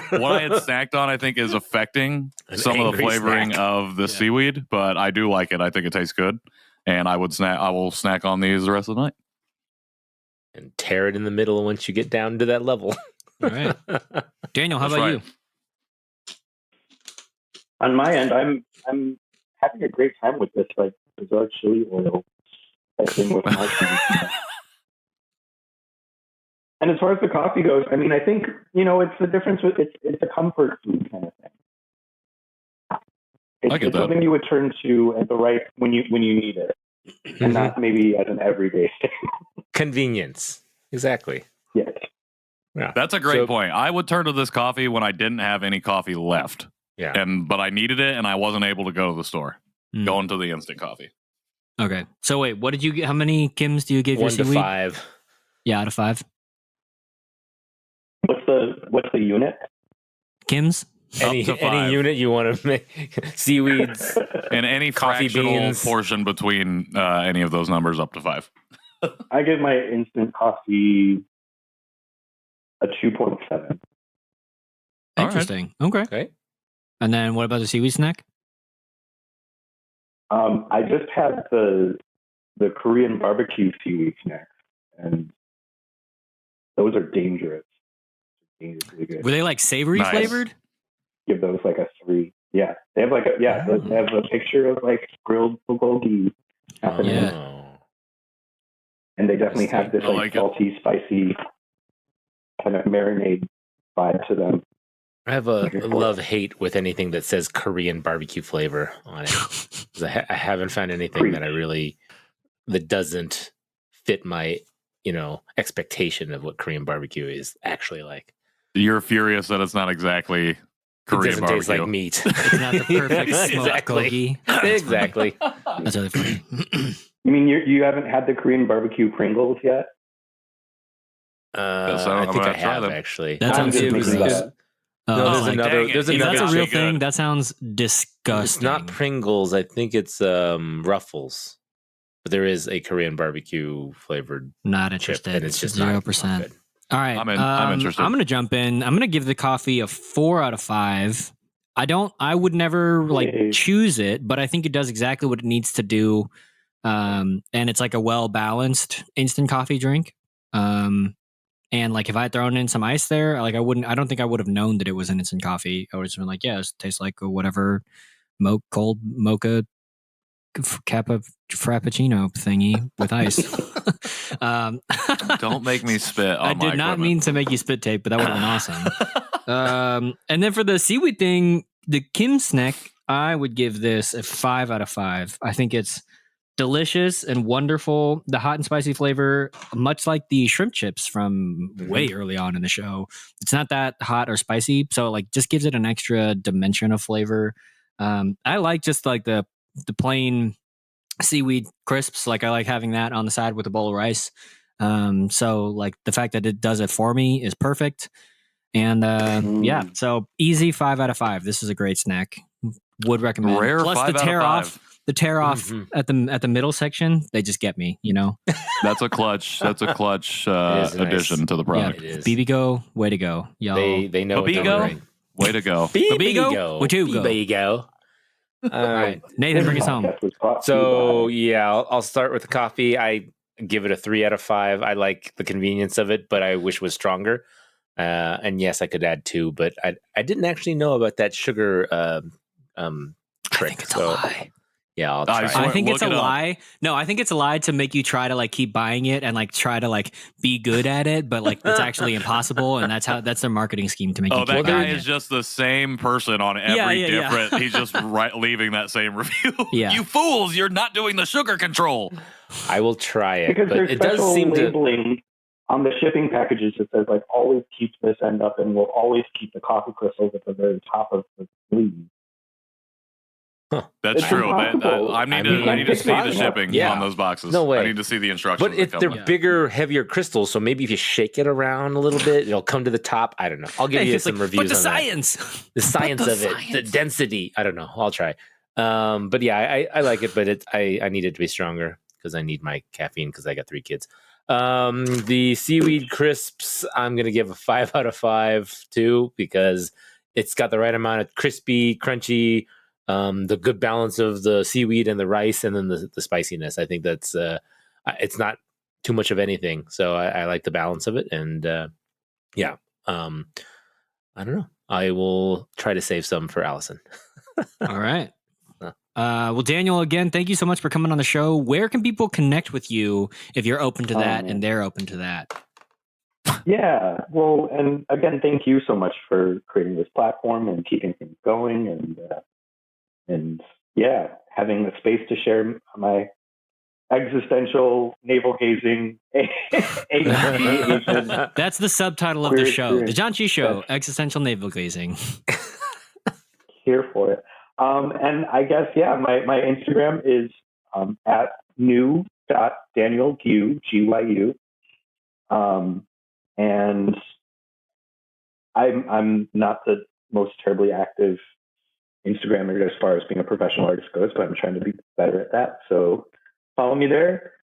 what I had snacked on, I think, is affecting some of the flavoring of the seaweed. But I do like it. I think it tastes good, and I will snack on these the rest of the night and tear it in the middle once you get down to that level. All right, Daniel, how about you? On my end, I'm having a great time with this like bizarre chili oil. With and as far as the coffee goes, I mean, I think it's the difference with it's a comfort food kind of thing. It's something you would turn to at the right when you need it, and not maybe as an everyday thing. Convenience, exactly. Yes. Yeah, that's a great point. I would turn to this coffee when I didn't have any coffee left. Yeah, but I needed it, and I wasn't able to go to the store. Going to the instant coffee. Okay. So wait, what did you get? How many Kims do you give your seaweed? 1 to 5. Yeah, out of 5. What's the unit? Kims? Any unit you want to make. Seaweeds. And any coffee fractional beans. portion between any of those numbers up to 5. I give my instant coffee a 2.7. Interesting. Right. Okay. And then what about the seaweed snack? I just had the the Korean barbecue seaweed snacks, and those are dangerous. Dangerously good. Were they like savory Nice. flavored? Give those like a 3. Yeah, they have like a they have a picture of like grilled bulgogi happening, and they definitely have this like salty, spicy kind of marinade vibe to them. I have a love-hate with anything that says Korean barbecue flavor on it. 'Cause I haven't found anything that doesn't fit my, expectation of what Korean barbecue is actually like. You're furious that it's not exactly Korean it doesn't barbecue. taste like meat. It's not the perfect smoked Exactly. gogi. Exactly. That's really funny. You mean you haven't had the Korean barbecue Pringles yet? I think I have actually. That sounds just making that up. There's another. dang it. There's If another. that's a real good. thing, that sounds disgusting. It's not Pringles. I think it's Ruffles. But there is a Korean barbecue flavored Not chip, interested. and it's just 0%. not good. All right. I'm interested. I'm going to jump in. I'm going to give the coffee a 4 out of 5. I would never choose it, but I think it does exactly what it needs to do. And it's like a well-balanced instant coffee drink. And like if I had thrown in some ice there, like I don't think I would have known that it was an instant coffee. I would have just been like, yeah, it tastes like a whatever cold mocha frappuccino thingy with ice. Don't make me spit on I did not mean to make you spit tape, but that would have been awesome. And then for the seaweed thing, the Kim snack, I would give this a 5 out of 5. I think it's delicious and wonderful. The hot and spicy flavor, much like the shrimp chips from way early on in the show. It's not that hot or spicy, so like just gives it an extra dimension of flavor. I like just like the plain seaweed crisps. Like I like having that on the side with a bowl of rice. So like the fact that it does it for me is perfect. And yeah, so easy 5 out of 5. This is a great snack. Would recommend. Rare Plus 5 the out tear of 5. off. The tear off at the middle section, they just get me, That's a clutch. That's a clutch It is addition nice. to the product. It is. BB way to go, y'all. They know what they're Babigo? doing. Way to go. Babigo? Would you go? Babigo. All right, Nathan, bring us home. So yeah, I'll start with the coffee. I give it a 3 out of 5. I like the convenience of it, but I wish it was stronger. And yes, I could add 2, but I didn't actually know about that sugar trick. I think it's a lie. Yeah, I'll try. I think it's a Look it up. lie. No, I think it's a lie to make you try to like keep buying it and like try to like be good at it, but like it's actually impossible, and that's their marketing scheme to make you Oh, keep that guy buying is it. just the same person on every Yeah. different. He's just leaving that same review. Yeah. You fools! You're not doing the sugar control. I will try it, Because but there's it does special seem to. labeling on the shipping packages that says like always keep this end up, and we'll always keep the coffee crystals at the very top of the sleeve. That's It's true. impossible. I need to it's see the fine. shipping Yeah. on those boxes. No way. I need to see the instructions. But if that they're come with it. bigger, heavier crystals, so maybe if you shake it around a little bit, it'll come to the top. I don't know. I'll give you It's some like, reviews but the on that. science. The science the of it, the density. I don't know. I'll try. But yeah, I like it, but I need it to be stronger because I need my caffeine because I got 3 kids. The seaweed crisps, I'm gonna give a 5 out of 5 too because it's got the right amount of crispy, crunchy, the good balance of the seaweed and the rice, and then the spiciness. I think that's it's not too much of anything, so I like the balance of it. And yeah, I don't know. I will try to save some for Allison. All right. Well, Daniel, again, thank you so much for coming on the show. Where can people connect with you if you're open to that and they're open to that? Yeah, well, and again, thank you so much for creating this platform and keeping things going, and yeah, having the space to share my existential navel gazing Asian. That's the subtitle of the Queer show. The experience. Janchi Show, Existential Navel Gazing. Here for it. And I guess, yeah, my Instagram is at new.Daniel Gyu, Gyu. And I'm not the most terribly active Instagrammer as far as being a professional artist goes, but I'm trying to be better at that. So follow me there.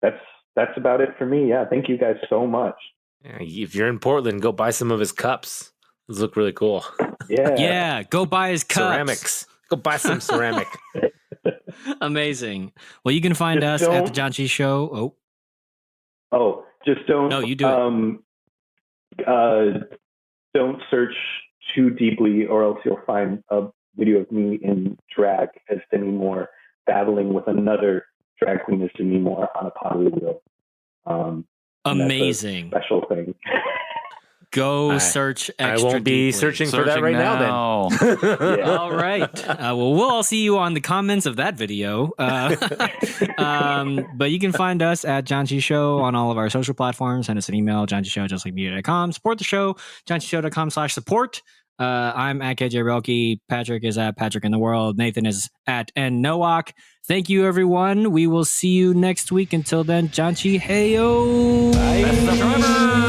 That's about it for me. Yeah, thank you guys so much. If you're in Portland, go buy some of his cups. Those look really cool. Yeah. Yeah, go buy his cups. Ceramics. Go buy some ceramic. Amazing. Well, you can find us at the Janchi Show. Just don't. No, you do don't search too deeply, or else you'll find a video of me in drag as Demi Moore battling with another drag queen as Demi Moore on a pottery wheel. Amazing. Special thing. Go search extra I won't be deeply. searching for that right now then. Yeah. All right. Well, we'll all see you on the comments of that video. But you can find us at Janchi Show on all of our social platforms. Send us an email, janchishow@justlikmedia.com. Support the show, janchishow.com/support. I'm at KJ Relke. Patrick is at Patrick in the World. Nathan is at NNowak. Thank you, everyone. We will see you next week. Until then, Janchi Heyo. Bye.